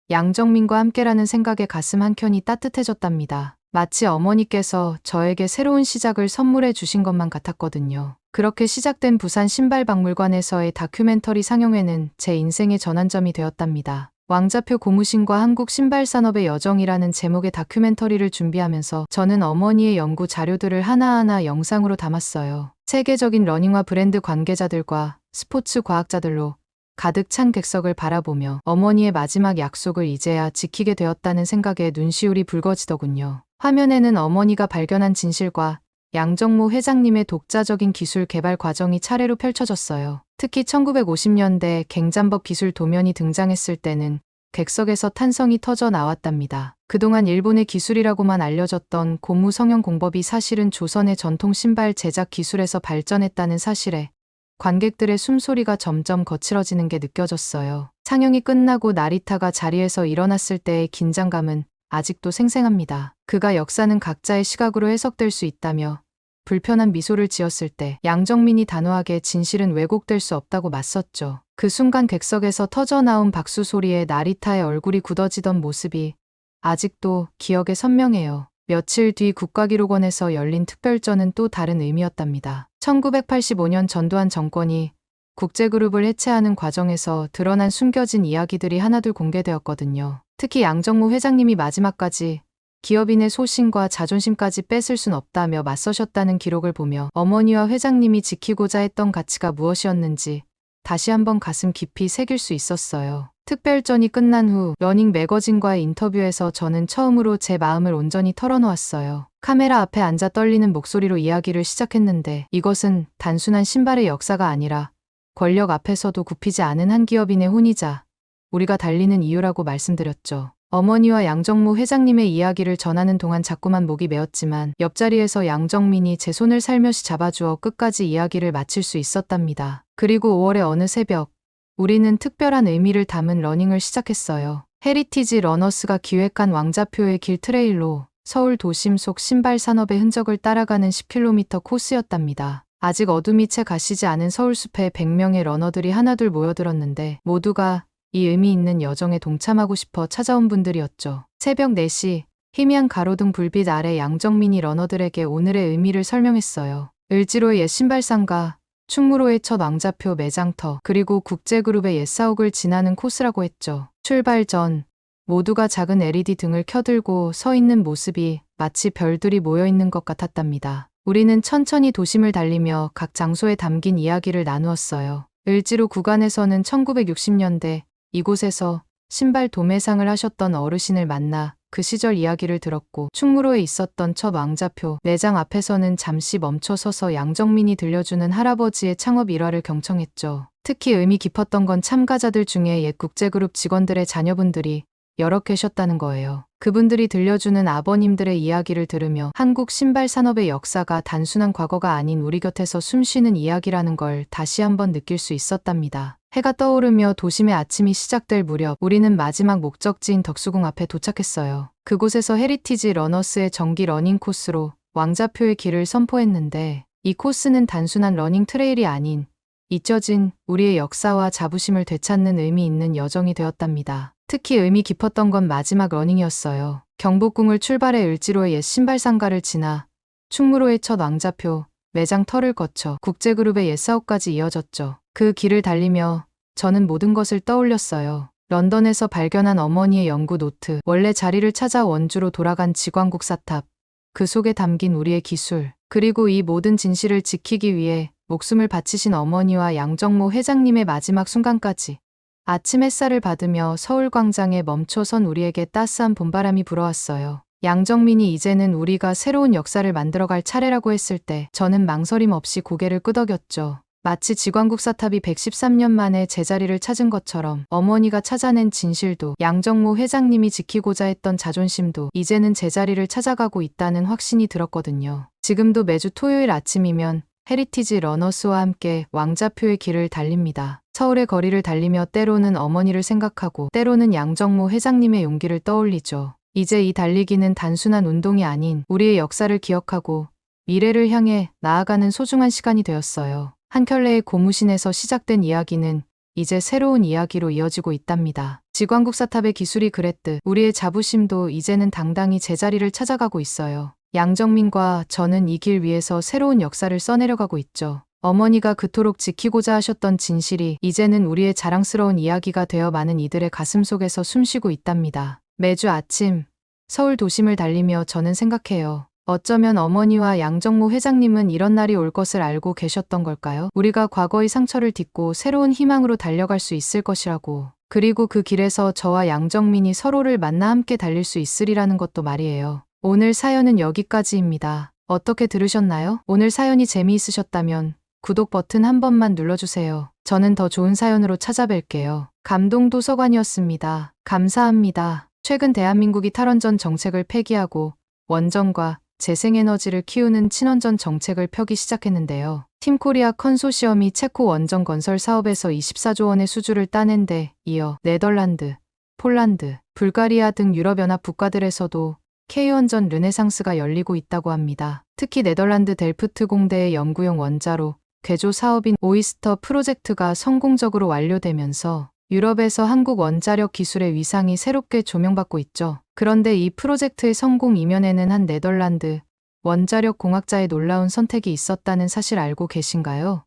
양정민과 함께라는 생각에 가슴 한켠이 따뜻해졌답니다. 마치 어머니께서 저에게 새로운 시작을 선물해 주신 것만 같았거든요. 그렇게 시작된 부산 신발박물관에서의 다큐멘터리 상영회는 제 인생의 전환점이 되었답니다. 왕자표 고무신과 한국 신발산업의 여정이라는 제목의 다큐멘터리를 준비하면서 저는 어머니의 연구 자료들을 하나하나 영상으로 담았어요. 세계적인 러닝화 브랜드 관계자들과 스포츠 과학자들로 가득 찬 객석을 바라보며 어머니의 마지막 약속을 이제야 지키게 되었다는 생각에 눈시울이 붉어지더군요. 화면에는 어머니가 발견한 진실과 양정모 회장님의 독자적인 기술 개발 과정이 차례로 펼쳐졌어요. 특히 1950년대 갱잠법 기술 도면이 등장했을 때는 객석에서 탄성이 터져 나왔답니다. 그동안 일본의 기술이라고만 알려졌던 고무 성형 공법이 사실은 조선의 전통 신발 제작 기술에서 발전했다는 사실에 관객들의 숨소리가 점점 거칠어지는 게 느껴졌어요. 상영이 끝나고 나리타가 자리에서 일어났을 때의 긴장감은 아직도 생생합니다. 그가 역사는 각자의 시각으로 해석될 수 있다며 불편한 미소를 지었을 때 양정민이 단호하게 진실은 왜곡될 수 없다고 맞섰죠. 그 순간 객석에서 터져나온 박수 소리에 나리타의 얼굴이 굳어지던 모습이 아직도 기억에 선명해요. 며칠 뒤 국가기록원에서 열린 특별전은 또 다른 의미였답니다. 1985년 전두환 정권이 국제그룹을 해체하는 과정에서 드러난 숨겨진 이야기들이 하나둘 공개되었거든요. 특히 양정모 회장님이 마지막까지 기업인의 소신과 자존심까지 뺏을 순 없다며 맞서셨다는 기록을 보며 어머니와 회장님이 지키고자 했던 가치가 무엇이었는지 다시 한번 가슴 깊이 새길 수 있었어요. 특별전이 끝난 후 러닝 매거진과의 인터뷰에서 저는 처음으로 제 마음을 온전히 털어놓았어요. 카메라 앞에 앉아 떨리는 목소리로 이야기를 시작했는데 이것은 단순한 신발의 역사가 아니라 권력 앞에서도 굽히지 않은 한 기업인의 혼이자 우리가 달리는 이유라고 말씀드렸죠. 어머니와 양정모 회장님의 이야기를 전하는 동안 자꾸만 목이 메었지만 옆자리에서 양정민이 제 손을 살며시 잡아주어 끝까지 이야기를 마칠 수 있었답니다. 그리고 5월의 어느 새벽 우리는 특별한 의미를 담은 러닝을 시작했어요. 헤리티지 러너스가 기획한 왕자표의 길 트레일로 서울 도심 속 신발 산업의 흔적을 따라가는 10km 코스였답니다. 아직 어둠이 채 가시지 않은 서울숲에 100명의 러너들이 하나둘 모여들었는데 모두가 이 의미 있는 여정에 동참하고 싶어 찾아온 분들이었죠. 새벽 4시 희미한 가로등 불빛 아래 양정민이 러너들에게 오늘의 의미를 설명했어요. 을지로의 옛 신발상가, 충무로의 첫 왕자표 매장터, 그리고 국제그룹의 옛 사옥을 지나는 코스라고 했죠. 출발 전 모두가 작은 LED 등을 켜들고 서 있는 모습이 마치 별들이 모여있는 것 같았답니다. 우리는 천천히 도심을 달리며 각 장소에 담긴 이야기를 나누었어요. 을지로 구간에서는 1960년대 이곳에서 신발 도매상을 하셨던 어르신을 만나 그 시절 이야기를 들었고 충무로에 있었던 첫 왕자표 매장 앞에서는 잠시 멈춰서서 양정민이 들려주는 할아버지의 창업 일화를 경청했죠. 특히 의미 깊었던 건 참가자들 중에 옛 국제그룹 직원들의 자녀분들이 여러 계셨다는 거예요. 그분들이 들려주는 아버님들의 이야기를 들으며 한국 신발 산업의 역사가 단순한 과거가 아닌 우리 곁에서 숨쉬는 이야기라는 걸 다시 한번 느낄 수 있었답니다. 해가 떠오르며 도심의 아침이 시작될 무렵 우리는 마지막 목적지인 덕수궁 앞에 도착했어요. 그곳에서 헤리티지 러너스의 정기 러닝 코스로 왕좌표의 길을 선포했는데 이 코스는 단순한 러닝 트레일이 아닌 잊혀진 우리의 역사와 자부심을 되찾는 의미 있는 여정이 되었답니다. 특히 의미 깊었던 건 마지막 러닝이었어요. 경복궁을 출발해 을지로의 옛 신발 상가를 지나 충무로의 첫 왕좌표 매장 터를 거쳐 국제그룹의 옛 사옥까지 이어졌죠. 그 길을 달리며 저는 모든 것을 떠올렸어요. 런던에서 발견한 어머니의 연구 노트, 원래 자리를 찾아 원주로 돌아간 지광국 사탑, 그 속에 담긴 우리의 기술, 그리고 이 모든 진실을 지키기 위해 목숨을 바치신 어머니와 양정모 회장님의 마지막 순간까지. 아침 햇살을 받으며 서울광장에 멈춰선 우리에게 따스한 봄바람이 불어왔어요. 양정민이 이제는 우리가 새로운 역사를 만들어갈 차례라고 했을 때 저는 망설임 없이 고개를 끄덕였죠. 마치 지광국 사탑이 113년 만에 제자리를 찾은 것처럼 어머니가 찾아낸 진실도 양정모 회장님이 지키고자 했던 자존심도 이제는 제자리를 찾아가고 있다는 확신이 들었거든요. 지금도 매주 토요일 아침이면 헤리티지 러너스와 함께 왕좌표의 길을 달립니다. 서울의 거리를 달리며 때로는 어머니를 생각하고 때로는 양정모 회장님의 용기를 떠올리죠. 이제 이 달리기는 단순한 운동이 아닌 우리의 역사를 기억하고 미래를 향해 나아가는 소중한 시간이 되었어요. 한켤레의 고무신에서 시작된 이야기는 이제 새로운 이야기로 이어지고 있답니다. 지광국 사탑의 기술이 그랬듯 우리의 자부심도 이제는 당당히 제자리를 찾아가고 있어요. 양정민과 저는 이 길 위에서 새로운 역사를 써내려가고 있죠. 어머니가 그토록 지키고자 하셨던 진실이 이제는 우리의 자랑스러운 이야기가 되어 많은 이들의 가슴 속에서 숨쉬고 있답니다. 매주 아침 서울 도심을 달리며 저는 생각해요. 어쩌면 어머니와 양정모 회장님은 이런 날이 올 것을 알고 계셨던 걸까요? 우리가 과거의 상처를 딛고 새로운 희망으로 달려갈 수 있을 것이라고. 그리고 그 길에서 저와 양정민이 서로를 만나 함께 달릴 수 있으리라는 것도 말이에요. 오늘 사연은 여기까지입니다. 어떻게 들으셨나요? 오늘 사연이 재미있으셨다면 구독 버튼 한 번만 눌러주세요. 저는 더 좋은 사연으로 찾아뵐게요. 감동도서관이었습니다. 감사합니다. 최근 대한민국이 탈원전 정책을 폐기하고 원전과 재생에너지를 키우는 친원전 정책을 펴기 시작했는데요. 팀코리아 컨소시엄이 체코 원전 건설 사업에서 24조 원의 수주를 따낸 데 이어 네덜란드, 폴란드, 불가리아 등 유럽연합 국가들에서도 K원전 르네상스가 열리고 있다고 합니다. 특히 네덜란드 델프트 공대의 연구용 원자로 개조 사업인 오이스터 프로젝트가 성공적으로 완료되면서 유럽에서 한국 원자력 기술의 위상이 새롭게 조명받고 있죠. 그런데 이 프로젝트의 성공 이면에는 한 네덜란드 원자력 공학자의 놀라운 선택이 있었다는 사실 알고 계신가요?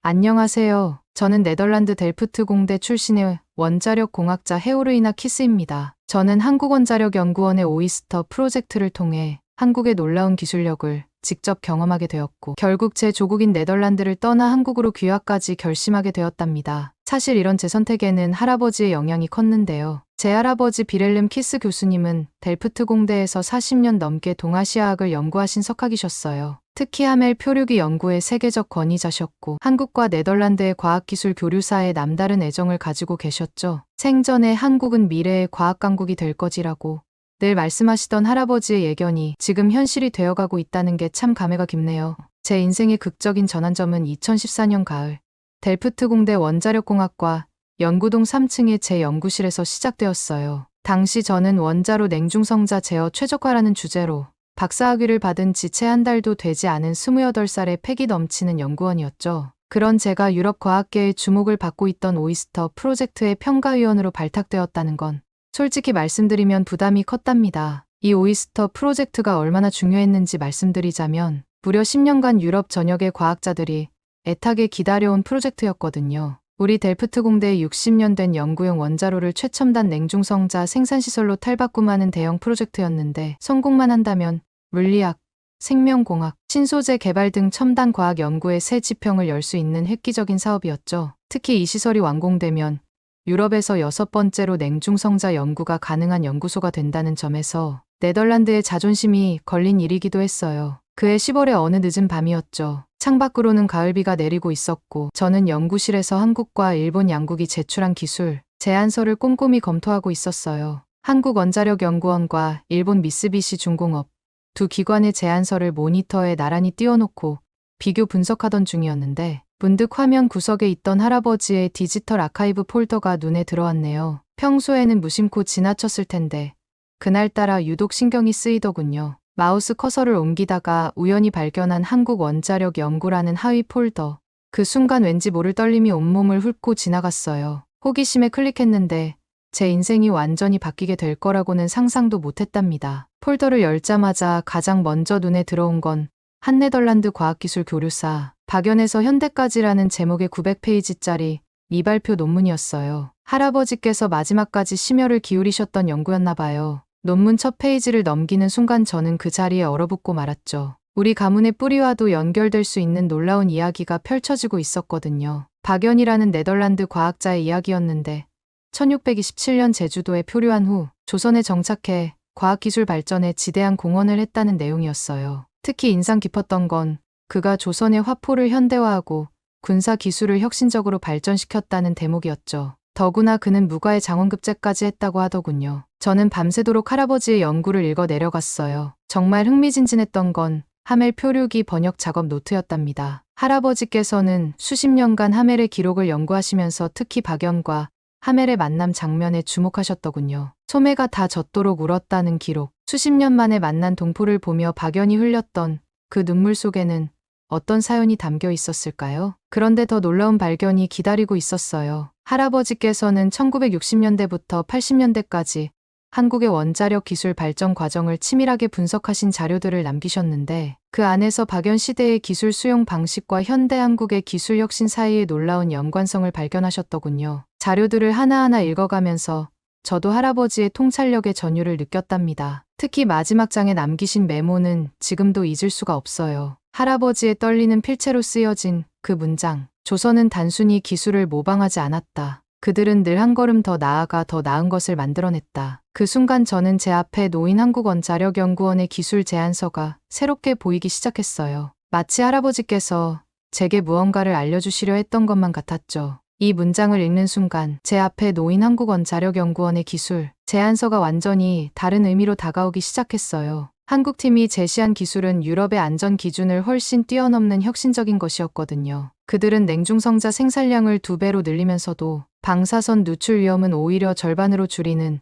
안녕하세요. 저는 네덜란드 델프트 공대 출신의 원자력 공학자 헤오르이나 키스입니다. 저는 한국원자력연구원의 오이스터 프로젝트를 통해 한국의 놀라운 기술력을 직접 경험하게 되었고 결국 제 조국인 네덜란드를 떠나 한국으로 귀화까지 결심하게 되었답니다. 사실 이런 제 선택에는 할아버지의 영향이 컸는데요. 제 할아버지 비렐름 키스 교수님은 델프트 공대에서 40년 넘게 동아시아학을 연구하신 석학이셨어요. 특히 하멜 표류기 연구의 세계적 권위자셨고 한국과 네덜란드의 과학기술 교류사에 남다른 애정을 가지고 계셨죠. 생전에 한국은 미래의 과학강국이 될 거지라고 늘 말씀하시던 할아버지의 예견이 지금 현실이 되어가고 있다는 게 참 감회가 깊네요. 제 인생의 극적인 전환점은 2014년 가을 델프트 공대 원자력공학과 연구동 3층의 제 연구실에서 시작되었어요. 당시 저는 원자로 냉중성자 제어 최적화라는 주제로 박사학위를 받은 지 채 한 달도 되지 않은 28살의 패기 넘치는 연구원이었죠. 그런 제가 유럽 과학계의 주목을 받고 있던 오이스터 프로젝트의 평가위원으로 발탁되었다는 건 솔직히 말씀드리면 부담이 컸답니다. 이 오이스터 프로젝트가 얼마나 중요했는지 말씀드리자면 무려 10년간 유럽 전역의 과학자들이 애타게 기다려온 프로젝트였거든요. 우리 델프트 공대의 60년 된 연구용 원자로를 최첨단 냉중성자 생산시설로 탈바꿈하는 대형 프로젝트였는데 성공만 한다면 물리학, 생명공학, 신소재 개발 등 첨단 과학 연구의 새 지평을 열 수 있는 획기적인 사업이었죠. 특히 이 시설이 완공되면 유럽에서 6번째로 냉중성자 연구가 가능한 연구소가 된다는 점에서 네덜란드의 자존심이 걸린 일이기도 했어요. 그해 10월의 어느 늦은 밤이었죠. 창밖으로는 가을비가 내리고 있었고 저는 연구실에서 한국과 일본 양국이 제출한 기술, 제안서를 꼼꼼히 검토하고 있었어요. 한국원자력연구원과 일본 미쓰비시 중공업 두 기관의 제안서를 모니터에 나란히 띄워놓고 비교 분석하던 중이었는데 문득 화면 구석에 있던 할아버지의 디지털 아카이브 폴더가 눈에 들어왔네요. 평소에는 무심코 지나쳤을 텐데 그날따라 유독 신경이 쓰이더군요. 마우스 커서를 옮기다가 우연히 발견한 한국원자력연구라는 하위 폴더. 그 순간 왠지 모를 떨림이 온몸을 훑고 지나갔어요. 호기심에 클릭했는데 제 인생이 완전히 바뀌게 될 거라고는 상상도 못했답니다. 폴더를 열자마자 가장 먼저 눈에 들어온 건 한 네덜란드 과학기술 교류사 박연에서 현대까지라는 제목의 900페이지짜리 미발표 논문이었어요. 할아버지께서 마지막까지 심혈을 기울이셨던 연구였나 봐요. 논문 첫 페이지를 넘기는 순간 저는 그 자리에 얼어붙고 말았죠. 우리 가문의 뿌리와도 연결될 수 있는 놀라운 이야기가 펼쳐지고 있었거든요. 박연이라는 네덜란드 과학자의 이야기였는데 1627년 제주도에 표류한 후 조선에 정착해 과학기술 발전에 지대한 공헌을 했다는 내용이었어요. 특히 인상 깊었던 건 그가 조선의 화포를 현대화하고 군사 기술을 혁신적으로 발전시켰다는 대목이었죠. 더구나 그는 무과의 장원급제까지 했다고 하더군요. 저는 밤새도록 할아버지의 연구를 읽어 내려갔어요. 정말 흥미진진했던 건 하멜 표류기 번역 작업 노트였답니다. 할아버지께서는 수십 년간 하멜의 기록을 연구하시면서 특히 박연과 하멜의 만남 장면에 주목하셨더군요. 소매가 다 젖도록 울었다는 기록. 수십 년 만에 만난 동포를 보며 박연이 흘렸던 그 눈물 속에는 어떤 사연이 담겨 있었을까요? 그런데 더 놀라운 발견이 기다리고 있었어요. 할아버지께서는 1960년대부터 80년대까지 한국의 원자력 기술 발전 과정을 치밀하게 분석하신 자료들을 남기셨는데 그 안에서 박연 시대의 기술 수용 방식과 현대 한국의 기술 혁신 사이의 놀라운 연관성을 발견하셨더군요. 자료들을 하나하나 읽어가면서 저도 할아버지의 통찰력의 전율을 느꼈답니다. 특히 마지막 장에 남기신 메모는 지금도 잊을 수가 없어요. 할아버지의 떨리는 필체로 쓰여진 그 문장. 조선은 단순히 기술을 모방하지 않았다. 그들은 늘 한 걸음 더 나아가 더 나은 것을 만들어냈다. 그 순간 저는 제 앞에 놓인 한국원자력연구원의 기술 제안서가 새롭게 보이기 시작했어요. 마치 할아버지께서 제게 무언가를 알려주시려 했던 것만 같았죠. 이 문장을 읽는 순간 제 앞에 놓인 한국원자력연구원의 기술 제안서가 완전히 다른 의미로 다가오기 시작했어요. 한국팀이 제시한 기술은 유럽의 안전 기준을 훨씬 뛰어넘는 혁신적인 것이었거든요. 그들은 냉중성자 생산량을 2배로 늘리면서도 방사선 누출 위험은 오히려 절반으로 줄이는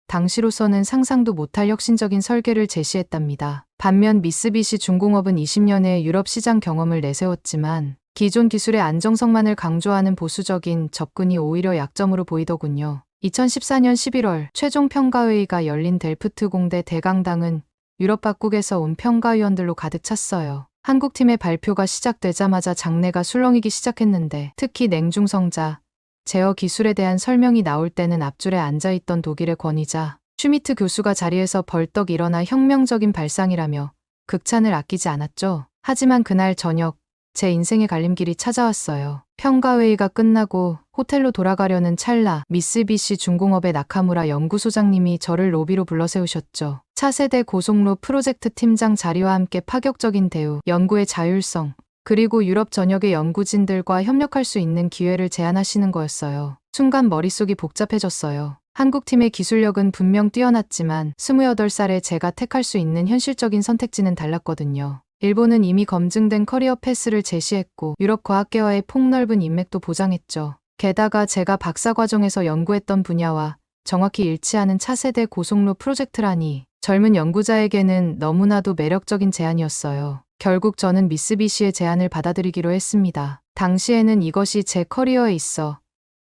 당시로서는 상상도 못할 혁신적인 설계를 제시했답니다. 반면 미쓰비시 중공업은 20년의 유럽 시장 경험을 내세웠지만 기존 기술의 안정성만을 강조하는 보수적인 접근이 오히려 약점으로 보이더군요. 2014년 11월 최종 평가회의가 열린 델프트 공대 대강당은 유럽 각국에서 온 평가위원들로 가득 찼어요. 한국팀의 발표가 시작되자마자 장내가 술렁이기 시작했는데 특히 냉중성자, 제어 기술에 대한 설명이 나올 때는 앞줄에 앉아있던 독일의 권위자 슈미트 교수가 자리에서 벌떡 일어나 혁명적인 발상이라며 극찬을 아끼지 않았죠. 하지만 그날 저녁 제 인생의 갈림길이 찾아왔어요. 평가회의가 끝나고 호텔로 돌아가려는 찰나 미쓰비시 중공업의 나카무라 연구소장님이 저를 로비로 불러세우셨죠. 차세대 고속로 프로젝트 팀장 자리와 함께 파격적인 대우, 연구의 자율성, 그리고 유럽 전역의 연구진들과 협력할 수 있는 기회를 제안하시는 거였어요. 순간 머릿속이 복잡해졌어요. 한국팀의 기술력은 분명 뛰어났지만 28살에 제가 택할 수 있는 현실적인 선택지는 달랐거든요. 일본은 이미 검증된 커리어 패스를 제시했고 유럽 과학계와의 폭넓은 인맥도 보장했죠. 게다가 제가 박사과정에서 연구했던 분야와 정확히 일치하는 차세대 고속로 프로젝트라니 젊은 연구자에게는 너무나도 매력적인 제안이었어요. 결국 저는 미쓰비시의 제안을 받아들이기로 했습니다. 당시에는 이것이 제 커리어에 있어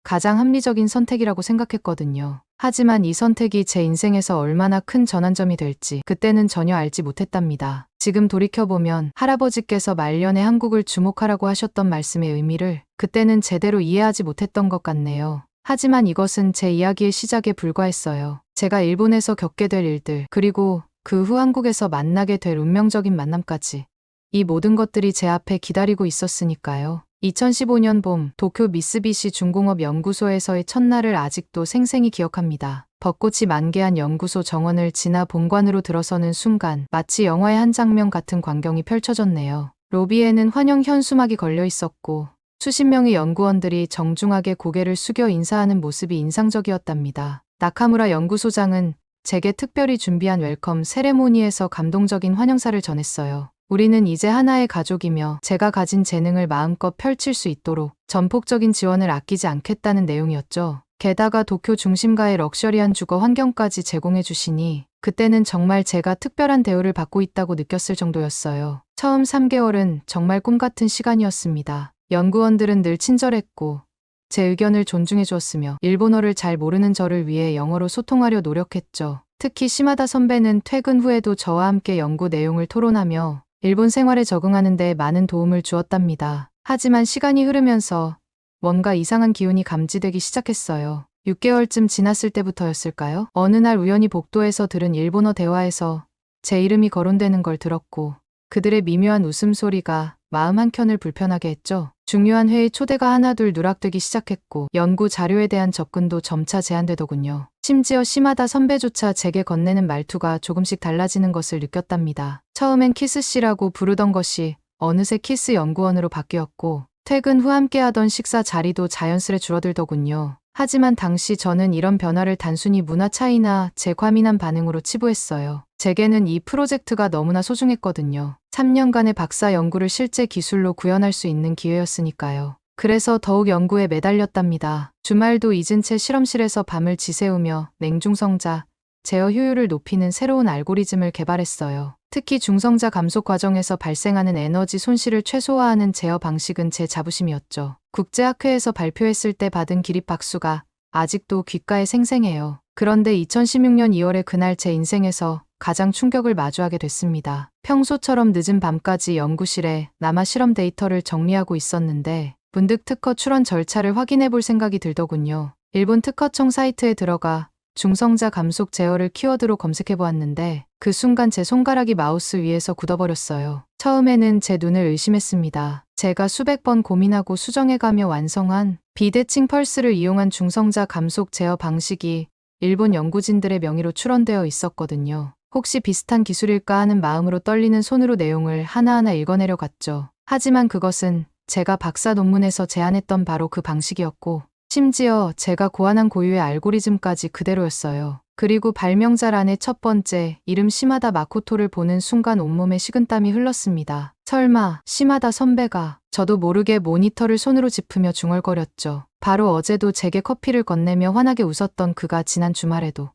가장 합리적인 선택이라고 생각했거든요. 하지만 이 선택이 제 인생에서 얼마나 큰 전환점이 될지 그때는 전혀 알지 못했답니다. 지금 돌이켜보면 할아버지께서 말년에 한국을 주목하라고 하셨던 말씀의 의미를 그때는 제대로 이해하지 못했던 것 같네요. 하지만 이것은 제 이야기의 시작에 불과했어요. 제가 일본에서 겪게 될 일들, 그리고 그 후 한국에서 만나게 될 운명적인 만남까지. 이 모든 것들이 제 앞에 기다리고 있었으니까요. 2015년 봄 도쿄 미쓰비시 중공업 연구소에서의 첫날을 아직도 생생히 기억합니다. 벚꽃이 만개한 연구소 정원을 지나 본관으로 들어서는 순간 마치 영화의 한 장면 같은 광경이 펼쳐졌네요. 로비에는 환영 현수막이 걸려 있었고 수십 명의 연구원들이 정중하게 고개를 숙여 인사하는 모습이 인상적이었답니다. 나카무라 연구소장은 제게 특별히 준비한 웰컴 세레모니에서 감동적인 환영사를 전했어요. 우리는 이제 하나의 가족이며 제가 가진 재능을 마음껏 펼칠 수 있도록 전폭적인 지원을 아끼지 않겠다는 내용이었죠. 게다가 도쿄 중심가의 럭셔리한 주거 환경까지 제공해 주시니 그때는 정말 제가 특별한 대우를 받고 있다고 느꼈을 정도였어요. 처음 3개월은 정말 꿈 같은 시간이었습니다. 연구원들은 늘 친절했고 제 의견을 존중해 주었으며 일본어를 잘 모르는 저를 위해 영어로 소통하려 노력했죠. 특히 시마다 선배는 퇴근 후에도 저와 함께 연구 내용을 토론하며 일본 생활에 적응하는 데 많은 도움을 주었답니다. 하지만 시간이 흐르면서 뭔가 이상한 기운이 감지되기 시작했어요. 6개월쯤 지났을 때부터였을까요? 어느 날 우연히 복도에서 들은 일본어 대화에서 제 이름이 거론되는 걸 들었고 그들의 미묘한 웃음소리가 마음 한켠을 불편하게 했죠. 중요한 회의 초대가 하나둘 누락되기 시작했고 연구 자료에 대한 접근도 점차 제한되더군요. 심지어 시마다 선배조차 제게 건네는 말투가 조금씩 달라지는 것을 느꼈답니다. 처음엔 키스씨라고 부르던 것이 어느새 키스 연구원으로 바뀌었고 퇴근 후 함께하던 식사 자리도 자연스레 줄어들더군요. 하지만 당시 저는 이런 변화를 단순히 문화 차이나 제 과민한 반응으로 치부했어요. 제게는 이 프로젝트가 너무나 소중했거든요. 3년간의 박사 연구를 실제 기술로 구현할 수 있는 기회였으니까요. 그래서 더욱 연구에 매달렸답니다. 주말도 잊은 채 실험실에서 밤을 지새우며 냉중성자, 제어 효율을 높이는 새로운 알고리즘을 개발했어요. 특히 중성자 감속 과정에서 발생하는 에너지 손실을 최소화하는 제어 방식은 제 자부심이었죠. 국제학회에서 발표했을 때 받은 기립박수가 아직도 귓가에 생생해요. 그런데 2016년 2월에 그날 제 인생에서 가장 충격을 마주하게 됐습니다. 평소처럼 늦은 밤까지 연구실에 남아 실험 데이터를 정리하고 있었는데 문득 특허 출원 절차를 확인해 볼 생각이 들더군요. 일본 특허청 사이트에 들어가 중성자 감속 제어를 키워드로 검색해 보았는데 그 순간 제 손가락이 마우스 위에서 굳어버렸어요. 처음에는 제 눈을 의심했습니다. 제가 수백 번 고민하고 수정해가며 완성한 비대칭 펄스를 이용한 중성자 감속 제어 방식이 일본 연구진들의 명의로 출원되어 있었거든요. 혹시 비슷한 기술일까 하는 마음으로 떨리는 손으로 내용을 하나하나 읽어내려 갔죠. 하지만 그것은 제가 박사 논문에서 제안했던 바로 그 방식이었고 심지어 제가 고안한 고유의 알고리즘까지 그대로였어요. 그리고 발명자란의 첫 번째 이름 시마다 마코토를 보는 순간 온몸에 식은땀이 흘렀습니다. 설마 시마다 선배가 저도 모르게 모니터를 손으로 짚으며 중얼거렸죠. 바로 어제도 제게 커피를 건네며 환하게 웃었던 그가 지난 주말에도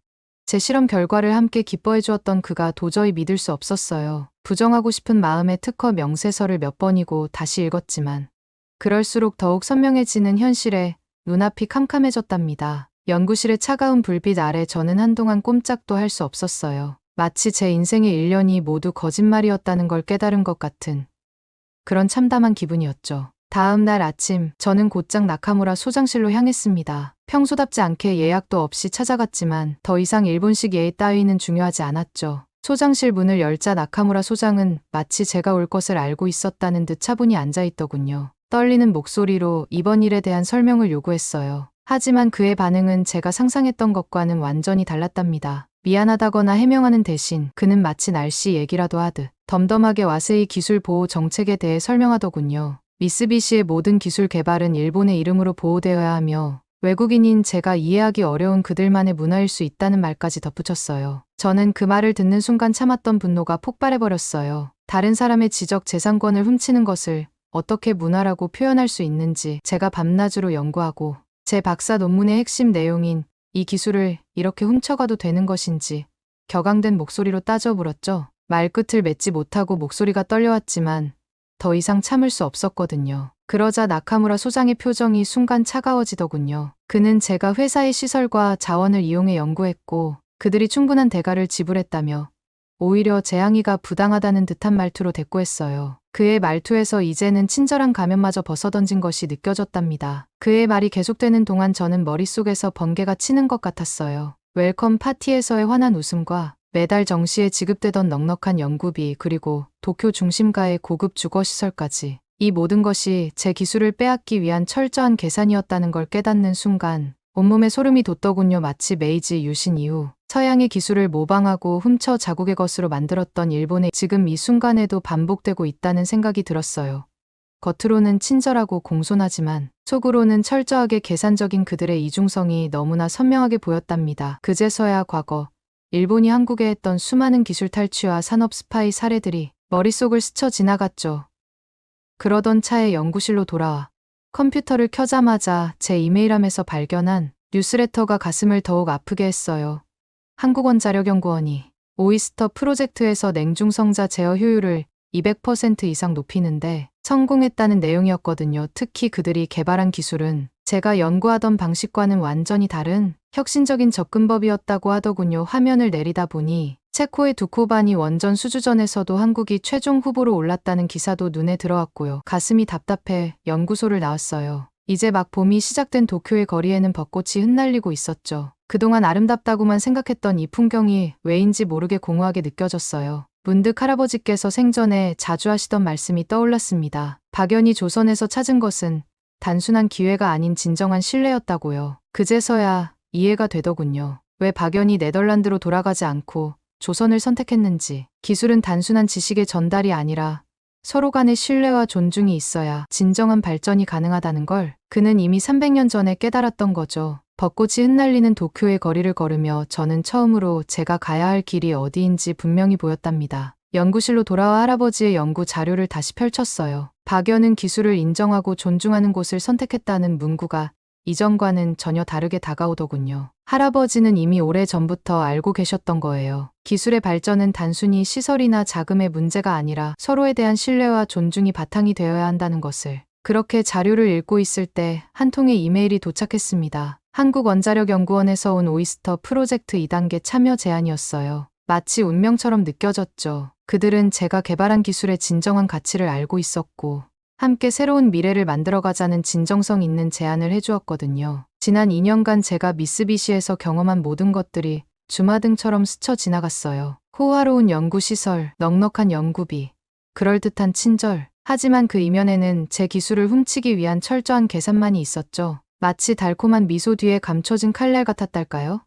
제 실험 결과를 함께 기뻐해 주었던 그가 도저히 믿을 수 없었어요. 부정하고 싶은 마음에 특허 명세서를 몇 번이고 다시 읽었지만 그럴수록 더욱 선명해지는 현실에 눈앞이 캄캄해졌답니다. 연구실의 차가운 불빛 아래 저는 한동안 꼼짝도 할 수 없었어요. 마치 제 인생의 1년이 모두 거짓말이었다는 걸 깨달은 것 같은 그런 참담한 기분이었죠. 다음 날 아침 저는 곧장 나카무라 소장실로 향했습니다. 평소답지 않게 예약도 없이 찾아갔지만 더 이상 일본식 예의 따위는 중요하지 않았죠. 소장실 문을 열자 나카무라 소장은 마치 제가 올 것을 알고 있었다는 듯 차분히 앉아있더군요. 떨리는 목소리로 이번 일에 대한 설명을 요구했어요. 하지만 그의 반응은 제가 상상했던 것과는 완전히 달랐답니다. 미안하다거나 해명하는 대신 그는 마치 날씨 얘기라도 하듯 덤덤하게 와세이 기술 보호 정책에 대해 설명하더군요. 미쓰비시의 모든 기술 개발은 일본의 이름으로 보호되어야 하며 외국인인 제가 이해하기 어려운 그들만의 문화일 수 있다는 말까지 덧붙였어요. 저는 그 말을 듣는 순간 참았던 분노가 폭발해버렸어요. 다른 사람의 지적 재산권을 훔치는 것을 어떻게 문화라고 표현할 수 있는지 제가 밤낮으로 연구하고 제 박사 논문의 핵심 내용인 이 기술을 이렇게 훔쳐가도 되는 것인지 격앙된 목소리로 따져 물었죠. 말끝을 맺지 못하고 목소리가 떨려왔지만 더 이상 참을 수 없었거든요. 그러자 나카무라 소장의 표정이 순간 차가워지더군요. 그는 제가 회사의 시설과 자원을 이용해 연구했고 그들이 충분한 대가를 지불했다며 오히려 제 항의가 부당하다는 듯한 말투로 대꾸했어요. 그의 말투에서 이제는 친절한 가면마저 벗어던진 것이 느껴졌답니다. 그의 말이 계속되는 동안 저는 머릿속에서 번개가 치는 것 같았어요. 웰컴 파티에서의 환한 웃음과 매달 정시에 지급되던 넉넉한 연구비 그리고 도쿄 중심가의 고급 주거시설까지 이 모든 것이 제 기술을 빼앗기 위한 철저한 계산이었다는 걸 깨닫는 순간 온몸에 소름이 돋더군요. 마치 메이지 유신 이후 서양의 기술을 모방하고 훔쳐 자국의 것으로 만들었던 일본의 지금 이 순간에도 반복되고 있다는 생각이 들었어요. 겉으로는 친절하고 공손하지만 속으로는 철저하게 계산적인 그들의 이중성이 너무나 선명하게 보였답니다. 그제서야 과거 일본이 한국에 했던 수많은 기술 탈취와 산업 스파이 사례들이 머릿속을 스쳐 지나갔죠. 그러던 차에 연구실로 돌아와 컴퓨터를 켜자마자 제 이메일함에서 발견한 뉴스레터가 가슴을 더욱 아프게 했어요. 한국원자력연구원이 오이스터 프로젝트에서 냉중성자 제어 효율을 200% 이상 높이는데 성공했다는 내용이었거든요. 특히 그들이 개발한 기술은 제가 연구하던 방식과는 완전히 다른 혁신적인 접근법이었다고 하더군요. 화면을 내리다 보니 체코의 두코바니 원전 수주전에서도 한국이 최종 후보로 올랐다는 기사도 눈에 들어왔고요. 가슴이 답답해 연구소를 나왔어요. 이제 막 봄이 시작된 도쿄의 거리에는 벚꽃이 흩날리고 있었죠. 그동안 아름답다고만 생각했던 이 풍경이 왜인지 모르게 공허하게 느껴졌어요. 문득 할아버지께서 생전에 자주 하시던 말씀이 떠올랐습니다. 박연이 조선에서 찾은 것은 단순한 기회가 아닌 진정한 신뢰였다고요. 그제서야 이해가 되더군요. 왜 박연이 네덜란드로 돌아가지 않고 조선을 선택했는지. 기술은 단순한 지식의 전달이 아니라 서로 간의 신뢰와 존중이 있어야 진정한 발전이 가능하다는 걸 그는 이미 300년 전에 깨달았던 거죠. 벚꽃이 흩날리는 도쿄의 거리를 걸으며 저는 처음으로 제가 가야 할 길이 어디인지 분명히 보였답니다. 연구실로 돌아와 할아버지의 연구 자료를 다시 펼쳤어요. 박연은 기술을 인정하고 존중하는 곳을 선택했다는 문구가 이전과는 전혀 다르게 다가오더군요. 할아버지는 이미 오래전부터 알고 계셨던 거예요. 기술의 발전은 단순히 시설이나 자금의 문제가 아니라 서로에 대한 신뢰와 존중이 바탕이 되어야 한다는 것을. 그렇게 자료를 읽고 있을 때 한 통의 이메일이 도착했습니다. 한국원자력연구원에서 온 오이스터 프로젝트 2단계 참여 제안이었어요. 마치 운명처럼 느껴졌죠. 그들은 제가 개발한 기술의 진정한 가치를 알고 있었고 함께 새로운 미래를 만들어가자는 진정성 있는 제안을 해주었거든요. 지난 2년간 제가 미쓰비시에서 경험한 모든 것들이 주마등처럼 스쳐 지나갔어요. 호화로운 연구시설, 넉넉한 연구비, 그럴듯한 친절. 하지만 그 이면에는 제 기술을 훔치기 위한 철저한 계산만이 있었죠. 마치 달콤한 미소 뒤에 감춰진 칼날 같았달까요?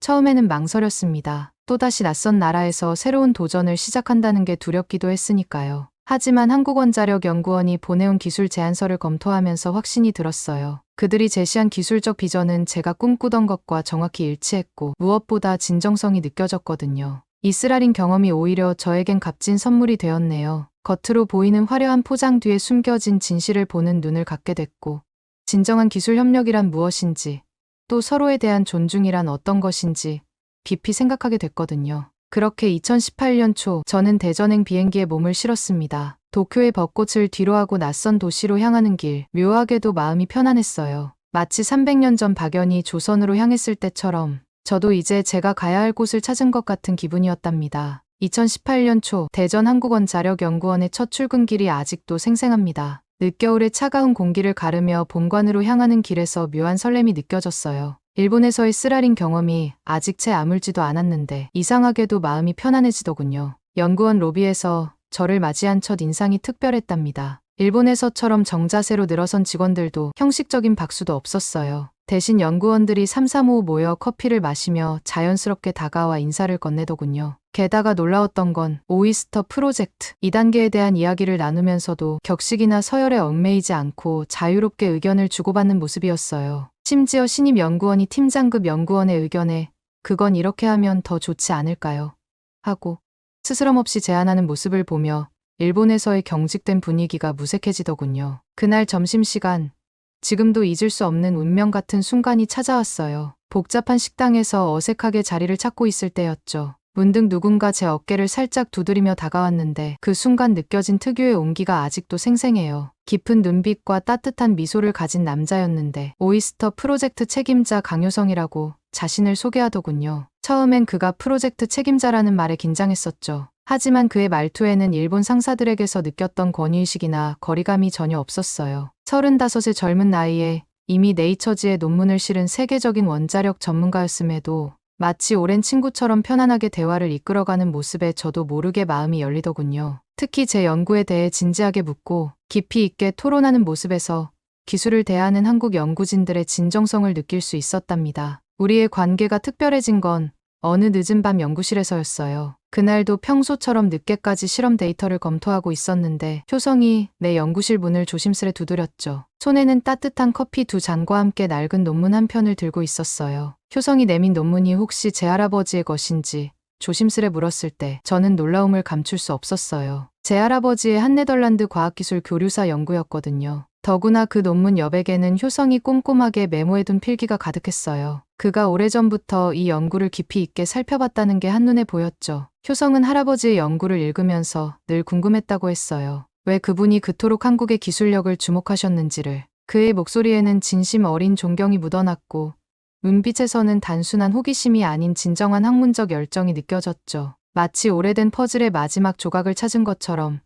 처음에는 망설였습니다. 또다시 낯선 나라에서 새로운 도전을 시작한다는 게 두렵기도 했으니까요. 하지만 한국원자력연구원이 보내온 기술 제안서를 검토하면서 확신이 들었어요. 그들이 제시한 기술적 비전은 제가 꿈꾸던 것과 정확히 일치했고 무엇보다 진정성이 느껴졌거든요. 이스라린 경험이 오히려 저에겐 값진 선물이 되었네요. 겉으로 보이는 화려한 포장 뒤에 숨겨진 진실을 보는 눈을 갖게 됐고 진정한 기술 협력이란 무엇인지 또 서로에 대한 존중이란 어떤 것인지 깊이 생각하게 됐거든요. 그렇게 2018년 초 저는 대전행 비행기에 몸을 실었습니다. 도쿄의 벚꽃을 뒤로하고 낯선 도시로 향하는 길, 묘하게도 마음이 편안했어요. 마치 300년 전 박연이 조선으로 향했을 때처럼 저도 이제 제가 가야 할 곳을 찾은 것 같은 기분이었답니다. 2018년 초 대전 한국원자력연구원의 첫 출근길이 아직도 생생합니다. 늦겨울의 차가운 공기를 가르며 본관으로 향하는 길에서 묘한 설렘이 느껴졌어요. 일본에서의 쓰라린 경험이 아직 채 아물지도 않았는데 이상하게도 마음이 편안해지더군요. 연구원 로비에서 저를 맞이한 첫 인상이 특별했답니다. 일본에서처럼 정자세로 늘어선 직원들도 형식적인 박수도 없었어요. 대신 연구원들이 삼삼오오 모여 커피를 마시며 자연스럽게 다가와 인사를 건네더군요. 게다가 놀라웠던 건 오이스터 프로젝트 2단계에 대한 이야기를 나누면서도 격식이나 서열에 얽매이지 않고 자유롭게 의견을 주고받는 모습이었어요. 심지어 신입 연구원이 팀장급 연구원의 의견에 그건 이렇게 하면 더 좋지 않을까요? 하고 스스럼 없이 제안하는 모습을 보며 일본에서의 경직된 분위기가 무색해지더군요. 그날 점심시간, 지금도 잊을 수 없는 운명 같은 순간이 찾아왔어요. 복잡한 식당에서 어색하게 자리를 찾고 있을 때였죠. 문득 누군가 제 어깨를 살짝 두드리며 다가왔는데 그 순간 느껴진 특유의 온기가 아직도 생생해요. 깊은 눈빛과 따뜻한 미소를 가진 남자였는데 오이스터 프로젝트 책임자 강효성이라고 자신을 소개하더군요. 처음엔 그가 프로젝트 책임자라는 말에 긴장했었죠. 하지만 그의 말투에는 일본 상사들에게서 느꼈던 권위의식이나 거리감이 전혀 없었어요. 35의 젊은 나이에 이미 네이처지에 논문을 실은 세계적인 원자력 전문가였음에도 마치 오랜 친구처럼 편안하게 대화를 이끌어가는 모습에 저도 모르게 마음이 열리더군요. 특히 제 연구에 대해 진지하게 묻고 깊이 있게 토론하는 모습에서 기술을 대하는 한국 연구진들의 진정성을 느낄 수 있었답니다. 우리의 관계가 특별해진 건 어느 늦은 밤 연구실에서였어요. 그날도 평소처럼 늦게까지 실험 데이터를 검토하고 있었는데 효성이 내 연구실 문을 조심스레 두드렸죠. 손에는 따뜻한 커피 2잔과 함께 낡은 논문 한 편을 들고 있었어요. 효성이 내민 논문이 혹시 제 할아버지의 것인지 조심스레 물었을 때 저는 놀라움을 감출 수 없었어요. 제 할아버지의 한네덜란드 과학기술 교류사 연구였거든요. 더구나 그 논문 여백에는 효성이 꼼꼼하게 메모해둔 필기가 가득했어요. 그가 오래전부터 이 연구를 깊이 있게 살펴봤다는 게 한눈에 보였죠. 효성은 할아버지의 연구를 읽으면서 늘 궁금했다고 했어요. 왜 그분이 그토록 한국의 기술력을 주목하셨는지를. 그의 목소리에는 진심 어린 존경이 묻어났고 눈빛에서는 단순한 호기심이 아닌 진정한 학문적 열정이 느껴졌죠. 마치 오래된 퍼즐의 마지막 조각을 찾은 것처럼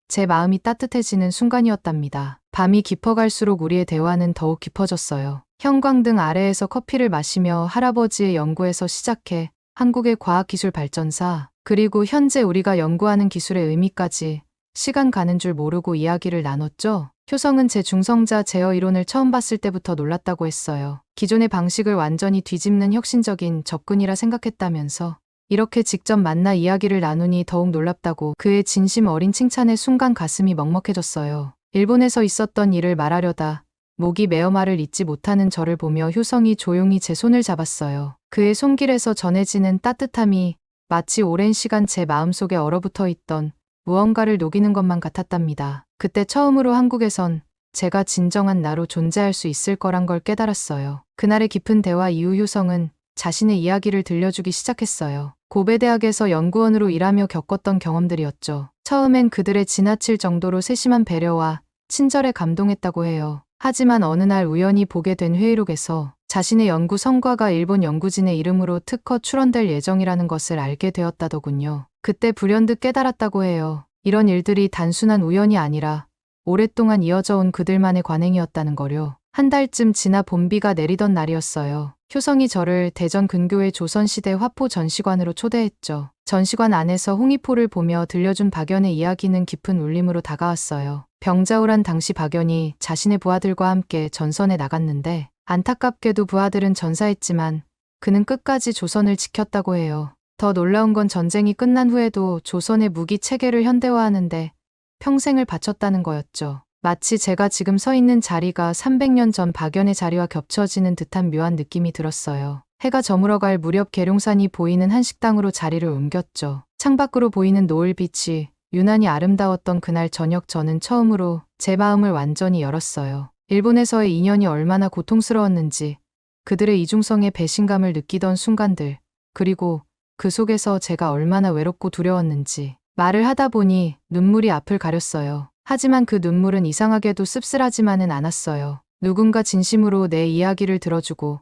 제 마음이 따뜻해지는 순간이었답니다. 밤이 깊어갈수록 우리의 대화는 더욱 깊어졌어요. 형광등 아래에서 커피를 마시며 할아버지의 연구에서 시작해 한국의 과학기술 발전사, 그리고 현재 우리가 연구하는 기술의 의미까지 시간 가는 줄 모르고 이야기를 나눴죠. 효성은 제 중성자 제어 이론을 처음 봤을 때부터 놀랐다고 했어요. 기존의 방식을 완전히 뒤집는 혁신적인 접근이라 생각했다면서 이렇게 직접 만나 이야기를 나누니 더욱 놀랍다고 그의 진심 어린 칭찬에 순간 가슴이 먹먹해졌어요. 일본에서 있었던 일을 말하려다 목이 메어 말을 잇지 못하는 저를 보며 효성이 조용히 제 손을 잡았어요. 그의 손길에서 전해지는 따뜻함이 마치 오랜 시간 제 마음속에 얼어붙어 있던 무언가를 녹이는 것만 같았답니다. 그때 처음으로 한국에선 제가 진정한 나로 존재할 수 있을 거란 걸 깨달았어요. 그날의 깊은 대화 이후 효성은 자신의 이야기를 들려주기 시작했어요. 고베대학에서 연구원으로 일하며 겪었던 경험들이었죠. 처음엔 그들의 지나칠 정도로 세심한 배려와 친절에 감동했다고 해요. 하지만 어느 날 우연히 보게 된 회의록에서 자신의 연구 성과가 일본 연구진의 이름으로 특허 출원될 예정이라는 것을 알게 되었다더군요. 그때 불현듯 깨달았다고 해요. 이런 일들이 단순한 우연이 아니라 오랫동안 이어져 온 그들만의 관행이었다는 거요. 한 달쯤 지나 봄비가 내리던 날이었어요. 효성이 저를 대전 근교의 조선시대 화포 전시관으로 초대했죠. 전시관 안에서 홍위포를 보며 들려준 박연의 이야기는 깊은 울림으로 다가왔어요. 병자호란 당시 박연이 자신의 부하들과 함께 전선에 나갔는데 안타깝게도 부하들은 전사했지만 그는 끝까지 조선을 지켰다고 해요. 더 놀라운 건 전쟁이 끝난 후에도 조선의 무기 체계를 현대화하는데 평생을 바쳤다는 거였죠. 마치 제가 지금 서 있는 자리가 300년 전 박연의 자리와 겹쳐지는 듯한 묘한 느낌이 들었어요. 해가 저물어갈 무렵 계룡산이 보이는 한 식당으로 자리를 옮겼죠. 창밖으로 보이는 노을빛이 유난히 아름다웠던 그날 저녁 저는 처음으로 제 마음을 완전히 열었어요. 일본에서의 인연이 얼마나 고통스러웠는지, 그들의 이중성에 배신감을 느끼던 순간들, 그리고 그 속에서 제가 얼마나 외롭고 두려웠는지. 말을 하다 보니 눈물이 앞을 가렸어요. 하지만 그 눈물은 이상하게도 씁쓸하지만은 않았어요. 누군가 진심으로 내 이야기를 들어주고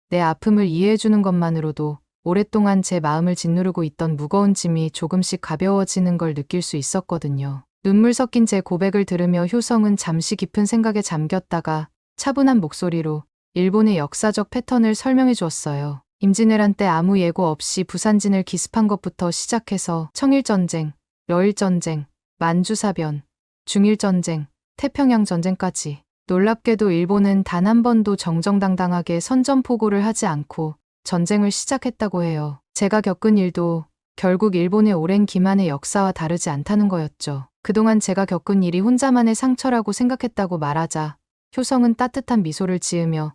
내 아픔을 이해해주는 것만으로도 오랫동안 제 마음을 짓누르고 있던 무거운 짐이 조금씩 가벼워지는 걸 느낄 수 있었거든요. 눈물 섞인 제 고백을 들으며 효성은 잠시 깊은 생각에 잠겼다가 차분한 목소리로 일본의 역사적 패턴을 설명해 주었어요. 임진왜란 때 아무 예고 없이 부산진을 기습한 것부터 시작해서 청일전쟁, 러일전쟁, 만주사변, 중일전쟁, 태평양전쟁까지. 놀랍게도 일본은 단 한 번도 정정당당하게 선전포고를 하지 않고 전쟁을 시작했다고 해요. 제가 겪은 일도 결국 일본의 오랜 기만의 역사와 다르지 않다는 거였죠. 그동안 제가 겪은 일이 혼자만의 상처라고 생각했다고 말하자 효성은 따뜻한 미소를 지으며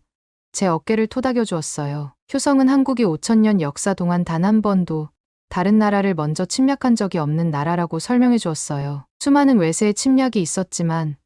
제 어깨를 토닥여 주었어요. 효성은 한국이 5000년 역사 동안 단 한 번도 다른 나라를 먼저 침략한 적이 없는 나라라고 설명해 주었어요. 수많은 외세의 침략이 있었지만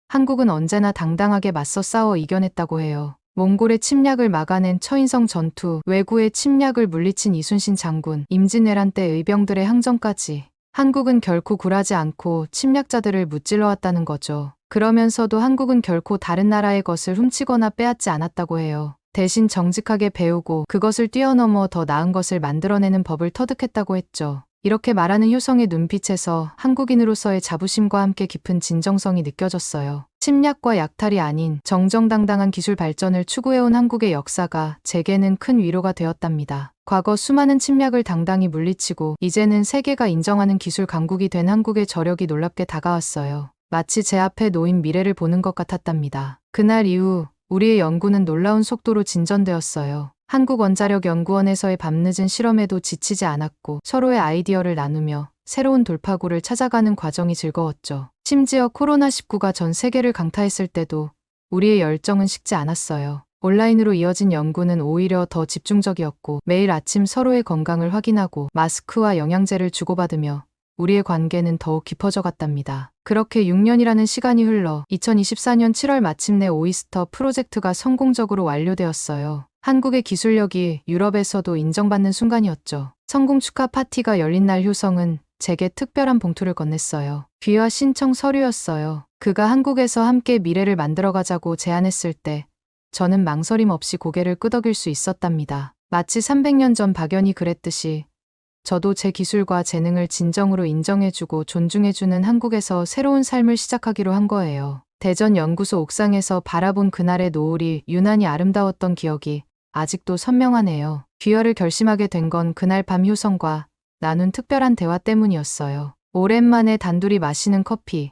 한국은 언제나 당당하게 맞서 싸워 이겨냈다고 해요. 몽골의 침략을 막아낸 처인성 전투, 왜구의 침략을 물리친 이순신 장군, 임진왜란 때 의병들의 항전까지 한국은 결코 굴하지 않고 침략자들을 무찔러왔다는 거죠. 그러면서도 한국은 결코 다른 나라의 것을 훔치거나 빼앗지 않았다고 해요. 대신 정직하게 배우고 그것을 뛰어넘어 더 나은 것을 만들어내는 법을 터득했다고 했죠. 이렇게 말하는 효성의 눈빛에서 한국인으로서의 자부심과 함께 깊은 진정성이 느껴졌어요. 침략과 약탈이 아닌 정정당당한 기술 발전을 추구해온 한국의 역사가 제게는 큰 위로가 되었답니다. 과거 수많은 침략을 당당히 물리치고 이제는 세계가 인정하는 기술 강국이 된 한국의 저력이 놀랍게 다가왔어요. 마치 제 앞에 놓인 미래를 보는 것 같았답니다. 그날 이후 우리의 연구는 놀라운 속도로 진전되었어요. 한국원자력연구원에서의 밤늦은 실험에도 지치지 않았고 서로의 아이디어를 나누며 새로운 돌파구를 찾아가는 과정이 즐거웠죠. 심지어 코로나19가 전 세계를 강타했을 때도 우리의 열정은 식지 않았어요. 온라인으로 이어진 연구는 오히려 더 집중적이었고 매일 아침 서로의 건강을 확인하고 마스크와 영양제를 주고받으며 우리의 관계는 더욱 깊어져 갔답니다. 그렇게 6년이라는 시간이 흘러 2024년 7월 마침내 오이스터 프로젝트가 성공적으로 완료되었어요. 한국의 기술력이 유럽에서도 인정받는 순간이었죠. 성공 축하 파티가 열린 날 효성은 제게 특별한 봉투를 건넸어요. 귀화 신청 서류였어요. 그가 한국에서 함께 미래를 만들어가자고 제안했을 때 저는 망설임 없이 고개를 끄덕일 수 있었답니다. 마치 300년 전 박연이 그랬듯이 저도 제 기술과 재능을 진정으로 인정해주고 존중해주는 한국에서 새로운 삶을 시작하기로 한 거예요. 대전 연구소 옥상에서 바라본 그날의 노을이 유난히 아름다웠던 기억이 아직도 선명하네요. 귀화를 결심하게 된 건 그날 밤 효성과 나눈 특별한 대화 때문이었어요. 오랜만에 단둘이 마시는 커피.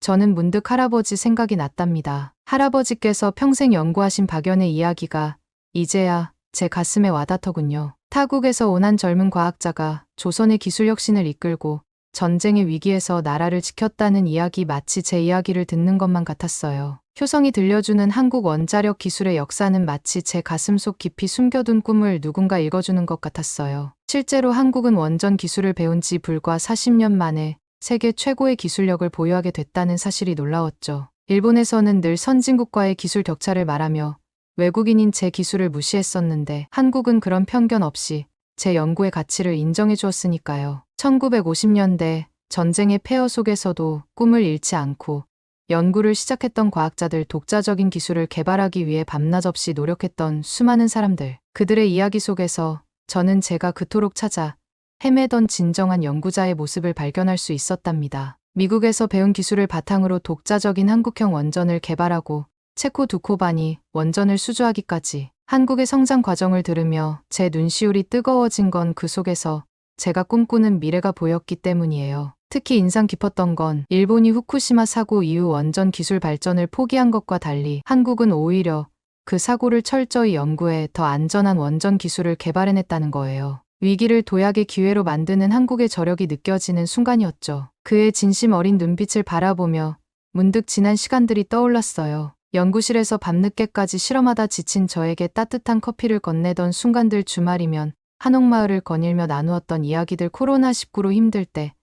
저는 문득 할아버지 생각이 났답니다. 할아버지께서 평생 연구하신 박연의 이야기가 이제야 제 가슴에 와닿더군요. 타국에서 온 한 젊은 과학자가 조선의 기술 혁신을 이끌고 전쟁의 위기에서 나라를 지켰다는 이야기, 마치 제 이야기를 듣는 것만 같았어요. 효성이 들려주는 한국 원자력 기술의 역사는 마치 제 가슴속 깊이 숨겨둔 꿈을 누군가 읽어주는 것 같았어요. 실제로 한국은 원전 기술을 배운 지 불과 40년 만에 세계 최고의 기술력을 보유하게 됐다는 사실이 놀라웠죠. 일본에서는 늘 선진국과의 기술 격차를 말하며 외국인인 제 기술을 무시했었는데 한국은 그런 편견 없이 제 연구의 가치를 인정해 주었으니까요. 1950년대 전쟁의 폐허 속에서도 꿈을 잃지 않고 연구를 시작했던 과학자들, 독자적인 기술을 개발하기 위해 밤낮 없이 노력했던 수많은 사람들, 그들의 이야기 속에서 저는 제가 그토록 찾아 헤매던 진정한 연구자의 모습을 발견할 수 있었답니다. 미국에서 배운 기술을 바탕으로 독자적인 한국형 원전을 개발하고 체코 두코반이 원전을 수주하기까지 한국의 성장 과정을 들으며 제 눈시울이 뜨거워진 건 그 속에서 제가 꿈꾸는 미래가 보였기 때문이에요. 특히 인상 깊었던 건 일본이 후쿠시마 사고 이후 원전 기술 발전을 포기한 것과 달리 한국은 오히려 그 사고를 철저히 연구해 더 안전한 원전 기술을 개발해냈다는 거예요. 위기를 도약의 기회로 만드는 한국의 저력이 느껴지는 순간이었죠. 그의 진심 어린 눈빛을 바라보며 문득 지난 시간들이 떠올랐어요. 연구실에서 밤늦게까지 실험하다 지친 저에게 따뜻한 커피를 건네던 순간들, 주말이면 한옥마을을 거닐며 나누었던 이야기들, 코로나19로 힘들 때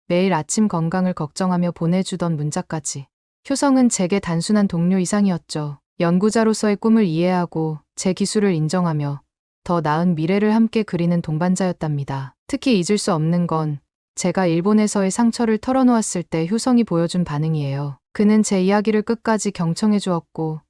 매일 아침 건강을 걱정하며 보내주던 문자까지. 효성은 제게 단순한 동료 이상이었죠. 연구자로서의 꿈을 이해하고 제 기술을 인정하며 더 나은 미래를 함께 그리는 동반자였답니다. 특히 잊을 수 없는 건 제가 일본에서의 상처를 털어놓았을 때 효성이 보여준 반응이에요. 그는 제 이야기를 끝까지 경청해 주었고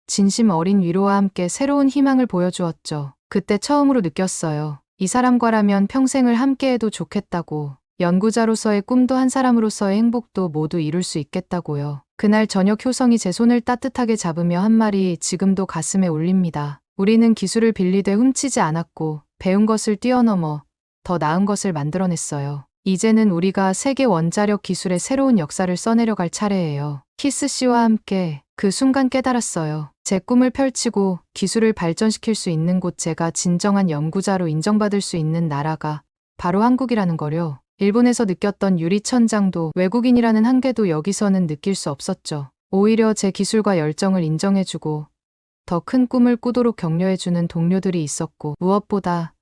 진심 어린 위로와 함께 새로운 희망을 보여주었죠. 그때 처음으로 느꼈어요. 이 사람과라면 평생을 함께해도 좋겠다고. 연구자로서의 꿈도 한 사람으로서의 행복도 모두 이룰 수 있겠다고요. 그날 저녁 효성이 제 손을 따뜻하게 잡으며 한 말이 지금도 가슴에 울립니다. 우리는 기술을 빌리되 훔치지 않았고 배운 것을 뛰어넘어 더 나은 것을 만들어냈어요. 이제는 우리가 세계 원자력 기술의 새로운 역사를 써내려갈 차례예요. 키스 씨와 함께 그 순간 깨달았어요. 제 꿈을 펼치고 기술을 발전시킬 수 있는 곳, 제가 진정한 연구자로 인정받을 수 있는 나라가 바로 한국이라는 거요. 일본에서 느꼈던 유리천장도 외국인이라는 한계도 여기서는 느낄 수 없었죠. 오히려 제 기술과 열정을 인정해주고 더 큰 꿈을 꾸도록 격려해주는 동료들이 있었고 무엇보다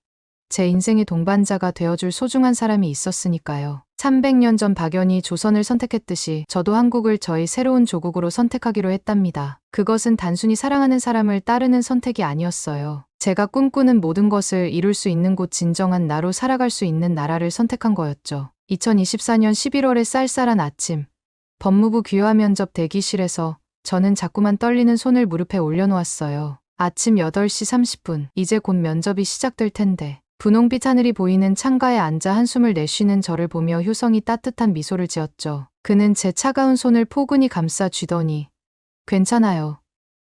제 인생의 동반자가 되어줄 소중한 사람이 있었으니까요. 300년 전 박연이 조선을 선택했듯이 저도 한국을 저희 새로운 조국으로 선택하기로 했답니다. 그것은 단순히 사랑하는 사람을 따르는 선택이 아니었어요. 제가 꿈꾸는 모든 것을 이룰 수 있는 곳, 진정한 나로 살아갈 수 있는 나라를 선택한 거였죠. 2024년 11월의 쌀쌀한 아침, 법무부 귀화 면접 대기실에서 저는 자꾸만 떨리는 손을 무릎에 올려놓았어요. 아침 8시 30분, 이제 곧 면접이 시작될 텐데. 분홍빛 하늘이 보이는 창가에 앉아 한숨을 내쉬는 저를 보며 효성이 따뜻한 미소를 지었죠. 그는 제 차가운 손을 포근히 감싸 쥐더니 괜찮아요.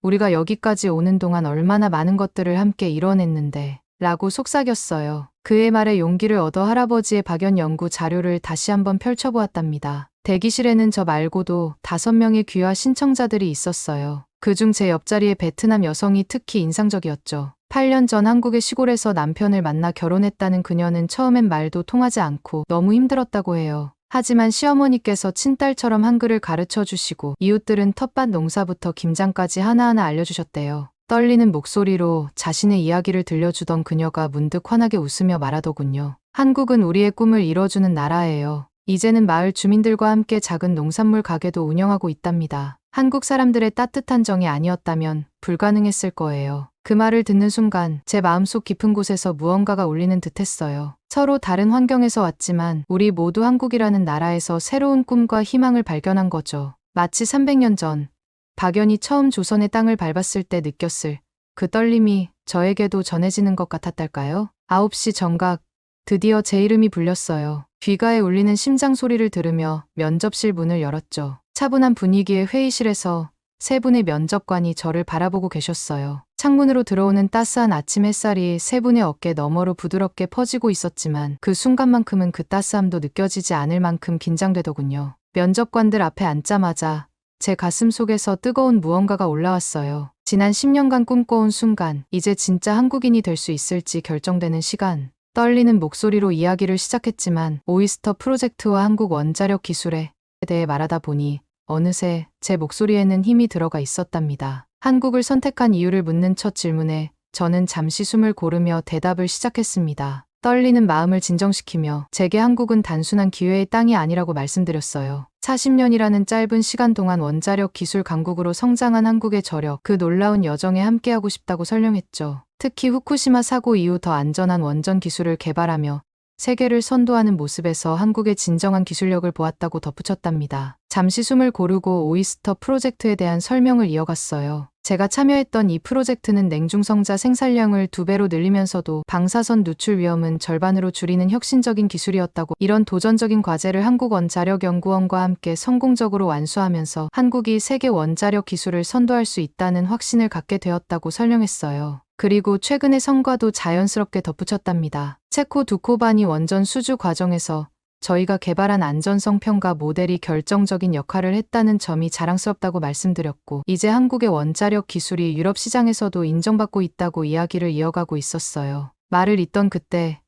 우리가 여기까지 오는 동안 얼마나 많은 것들을 함께 이뤄냈는데 라고 속삭였어요. 그의 말에 용기를 얻어 할아버지의 박연 연구 자료를 다시 한번 펼쳐보았답니다. 대기실에는 저 말고도 5명의 귀화 신청자들이 있었어요. 그중 제 옆자리의 베트남 여성이 특히 인상적이었죠. 8년 전 한국의 시골에서 남편을 만나 결혼했다는 그녀는 처음엔 말도 통하지 않고 너무 힘들었다고 해요. 하지만 시어머니께서 친딸처럼 한글을 가르쳐 주시고 이웃들은 텃밭 농사부터 김장까지 하나하나 알려주셨대요. 떨리는 목소리로 자신의 이야기를 들려주던 그녀가 문득 환하게 웃으며 말하더군요. 한국은 우리의 꿈을 이뤄주는 나라예요. 이제는 마을 주민들과 함께 작은 농산물 가게도 운영하고 있답니다. 한국 사람들의 따뜻한 정이 아니었다면 불가능했을 거예요. 그 말을 듣는 순간 제 마음속 깊은 곳에서 무언가가 울리는 듯했어요. 서로 다른 환경에서 왔지만 우리 모두 한국이라는 나라에서 새로운 꿈과 희망을 발견한 거죠. 마치 300년 전 박연이 처음 조선의 땅을 밟았을 때 느꼈을 그 떨림이 저에게도 전해지는 것 같았달까요? 9시 정각, 드디어 제 이름이 불렸어요. 귀가에 울리는 심장 소리를 들으며 면접실 문을 열었죠. 차분한 분위기의 회의실에서 세 분의 면접관이 저를 바라보고 계셨어요. 창문으로 들어오는 따스한 아침 햇살이 세 분의 어깨 너머로 부드럽게 퍼지고 있었지만 그 순간만큼은 그 따스함도 느껴지지 않을 만큼 긴장되더군요. 면접관들 앞에 앉자마자 제 가슴 속에서 뜨거운 무언가가 올라왔어요. 지난 10년간 꿈꿔온 순간, 이제 진짜 한국인이 될 수 있을지 결정되는 시간. 떨리는 목소리로 이야기를 시작했지만 오이스터 프로젝트와 한국 원자력 기술에 대해 말하다 보니 어느새 제 목소리에는 힘이 들어가 있었답니다. 한국을 선택한 이유를 묻는 첫 질문에 저는 잠시 숨을 고르며 대답을 시작했습니다. 떨리는 마음을 진정시키며 제게 한국은 단순한 기회의 땅이 아니라고 말씀드렸어요. 40년이라는 짧은 시간 동안 원자력 기술 강국으로 성장한 한국의 저력, 그 놀라운 여정에 함께하고 싶다고 설명했죠. 특히 후쿠시마 사고 이후 더 안전한 원전 기술을 개발하며 세계를 선도하는 모습에서 한국의 진정한 기술력을 보았다고 덧붙였답니다. 잠시 숨을 고르고 오이스터 프로젝트에 대한 설명을 이어갔어요. 제가 참여했던 이 프로젝트는 냉중성자 생산량을 2배로 늘리면서도 방사선 누출 위험은 절반으로 줄이는 혁신적인 기술이었다고, 이런 도전적인 과제를 한국원자력연구원과 함께 성공적으로 완수하면서 한국이 세계 원자력 기술을 선도할 수 있다는 확신을 갖게 되었다고 설명했어요. 그리고 최근의 성과도 자연스럽게 덧붙였답니다. 체코 두코바니 원전 수주 과정에서 저희가 개발한 안전성 평가 모델이 결정적인 역할을 했다는 점이 자랑스럽다고 말씀드렸고, 이제 한국의 원자력 기술이 유럽 시장에서도 인정받고 있다고 이야기를 이어가고 있었어요. 말을 잇던 그때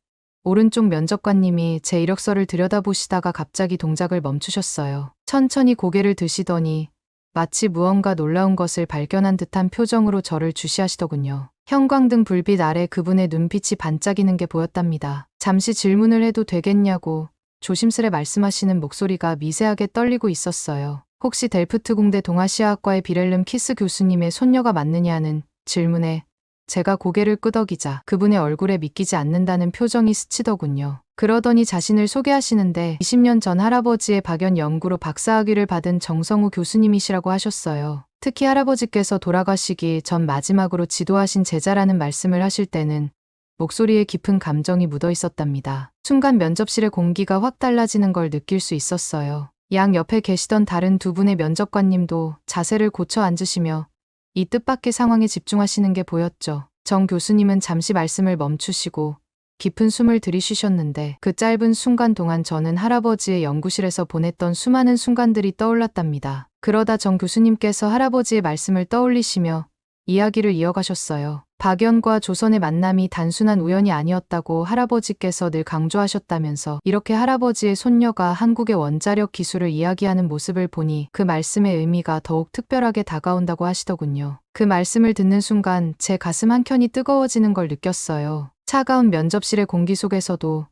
오른쪽 면접관님이 제 이력서를 들여다보시다가 갑자기 동작을 멈추셨어요. 천천히 고개를 드시더니 마치 무언가 놀라운 것을 발견한 듯한 표정으로 저를 주시하시더군요. 형광등 불빛 아래 그분의 눈빛이 반짝이는 게 보였답니다. 잠시 질문을 해도 되겠냐고 조심스레 말씀하시는 목소리가 미세하게 떨리고 있었어요. 혹시 델프트 공대 동아시아학과의 비렐름 키스 교수님의 손녀가 맞느냐는 질문에 제가 고개를 끄덕이자 그분의 얼굴에 믿기지 않는다는 표정이 스치더군요. 그러더니 자신을 소개하시는데 20년 전 할아버지의 박연 연구로 박사학위를 받은 정성우 교수님이시라고 하셨어요. 특히 할아버지께서 돌아가시기 전 마지막으로 지도하신 제자라는 말씀을 하실 때는 목소리에 깊은 감정이 묻어 있었답니다. 순간 면접실의 공기가 확 달라지는 걸 느낄 수 있었어요. 양 옆에 계시던 다른 두 분의 면접관님도 자세를 고쳐 앉으시며 이 뜻밖의 상황에 집중하시는 게 보였죠. 정 교수님은 잠시 말씀을 멈추시고 깊은 숨을 들이쉬셨는데 그 짧은 순간 동안 저는 할아버지의 연구실에서 보냈던 수많은 순간들이 떠올랐답니다. 그러다 정 교수님께서 할아버지의 말씀을 떠올리시며 이야기를 이어가셨어요. 박연과 조선의 만남이 단순한 우연이 아니었다고 할아버지께서 늘 강조하셨다면서, 이렇게 할아버지의 손녀가 한국의 원자력 기술을 이야기하는 모습을 보니 그 말씀의 의미가 더욱 특별하게 다가온다고 하시더군요. 그 말씀을 듣는 순간 제 가슴 한켠이 뜨거워지는 걸 느꼈어요. 차가운 면접실의 공기 속에서도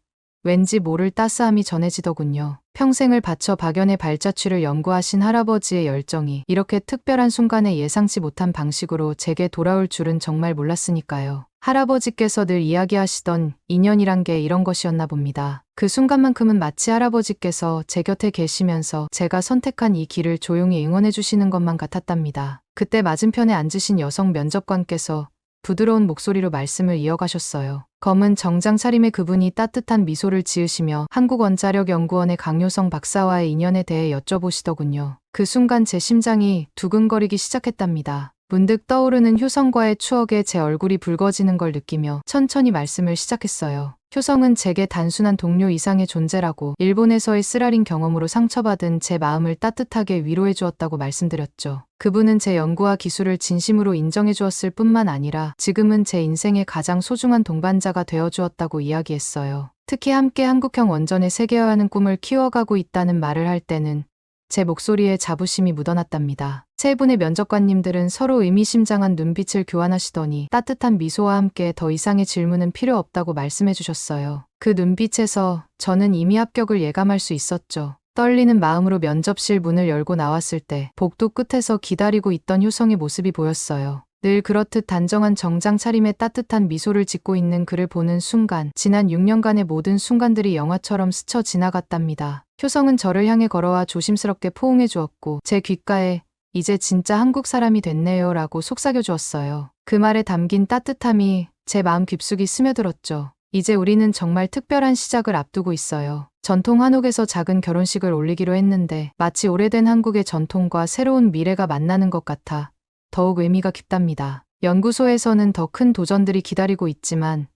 왠지 모를 따스함이 전해지더군요. 평생을 바쳐 박연의 발자취를 연구하신 할아버지의 열정이 이렇게 특별한 순간에 예상치 못한 방식으로 제게 돌아올 줄은 정말 몰랐으니까요. 할아버지께서 늘 이야기하시던 인연이란 게 이런 것이었나 봅니다. 그 순간만큼은 마치 할아버지께서 제 곁에 계시면서 제가 선택한 이 길을 조용히 응원해 주시는 것만 같았답니다. 그때 맞은편에 앉으신 여성 면접관께서 부드러운 목소리로 말씀을 이어가셨어요. 검은 정장 차림의 그분이 따뜻한 미소를 지으시며 한국원자력연구원의 강효성 박사와의 인연에 대해 여쭤보시더군요. 그 순간 제 심장이 두근거리기 시작했답니다. 문득 떠오르는 효성과의 추억에 제 얼굴이 붉어지는 걸 느끼며 천천히 말씀을 시작했어요. 효성은 제게 단순한 동료 이상의 존재라고 일본에서의 쓰라린 경험으로 상처받은 제 마음을 따뜻하게 위로해 주었다고 말씀드렸죠. 그분은 제 연구와 기술을 진심으로 인정해 주었을 뿐만 아니라 지금은 제 인생의 가장 소중한 동반자가 되어 주었다고 이야기했어요. 특히 함께 한국형 원전의 세계화하는 꿈을 키워가고 있다는 말을 할 때는 제 목소리에 자부심이 묻어났답니다. 세 분의 면접관님들은 서로 의미심장한 눈빛을 교환하시더니 따뜻한 미소와 함께 더 이상의 질문은 필요 없다고 말씀해 주셨어요. 그 눈빛에서 저는 이미 합격을 예감할 수 있었죠. 떨리는 마음으로 면접실 문을 열고 나왔을 때 복도 끝에서 기다리고 있던 효성의 모습이 보였어요. 늘 그렇듯 단정한 정장 차림에 따뜻한 미소를 짓고 있는 그를 보는 순간 지난 6년간의 모든 순간들이 영화처럼 스쳐 지나갔답니다. 효성은 저를 향해 걸어와 조심스럽게 포옹해 주었고 제 귓가에 이제 진짜 한국 사람이 됐네요 라고 속삭여 주었어요. 그 말에 담긴 따뜻함이 제 마음 깊숙이 스며들었죠. 이제 우리는 정말 특별한 시작을 앞두고 있어요. 전통 한옥에서 작은 결혼식을 올리기로 했는데 마치 오래된 한국의 전통과 새로운 미래가 만나는 것 같아 더욱 의미가 깊답니다. 연구소에서는 더 큰 도전들이 기다리고 있지만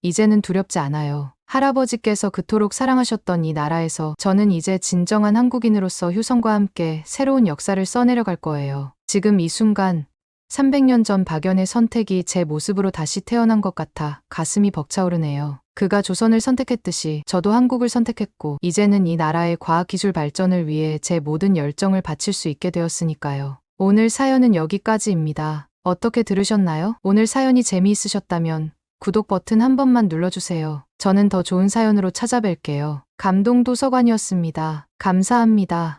이제는 두렵지 않아요. 할아버지께서 그토록 사랑하셨던 이 나라에서 저는 이제 진정한 한국인으로서 효성과 함께 새로운 역사를 써내려갈 거예요. 지금 이 순간 300년 전 박연의 선택이 제 모습으로 다시 태어난 것 같아 가슴이 벅차오르네요. 그가 조선을 선택했듯이 저도 한국을 선택했고 이제는 이 나라의 과학기술 발전을 위해 제 모든 열정을 바칠 수 있게 되었으니까요. 오늘 사연은 여기까지입니다. 어떻게 들으셨나요? 오늘 사연이 재미있으셨다면 구독 버튼 한 번만 눌러주세요. 저는 더 좋은 사연으로 찾아뵐게요. 감동도서관이었습니다. 감사합니다.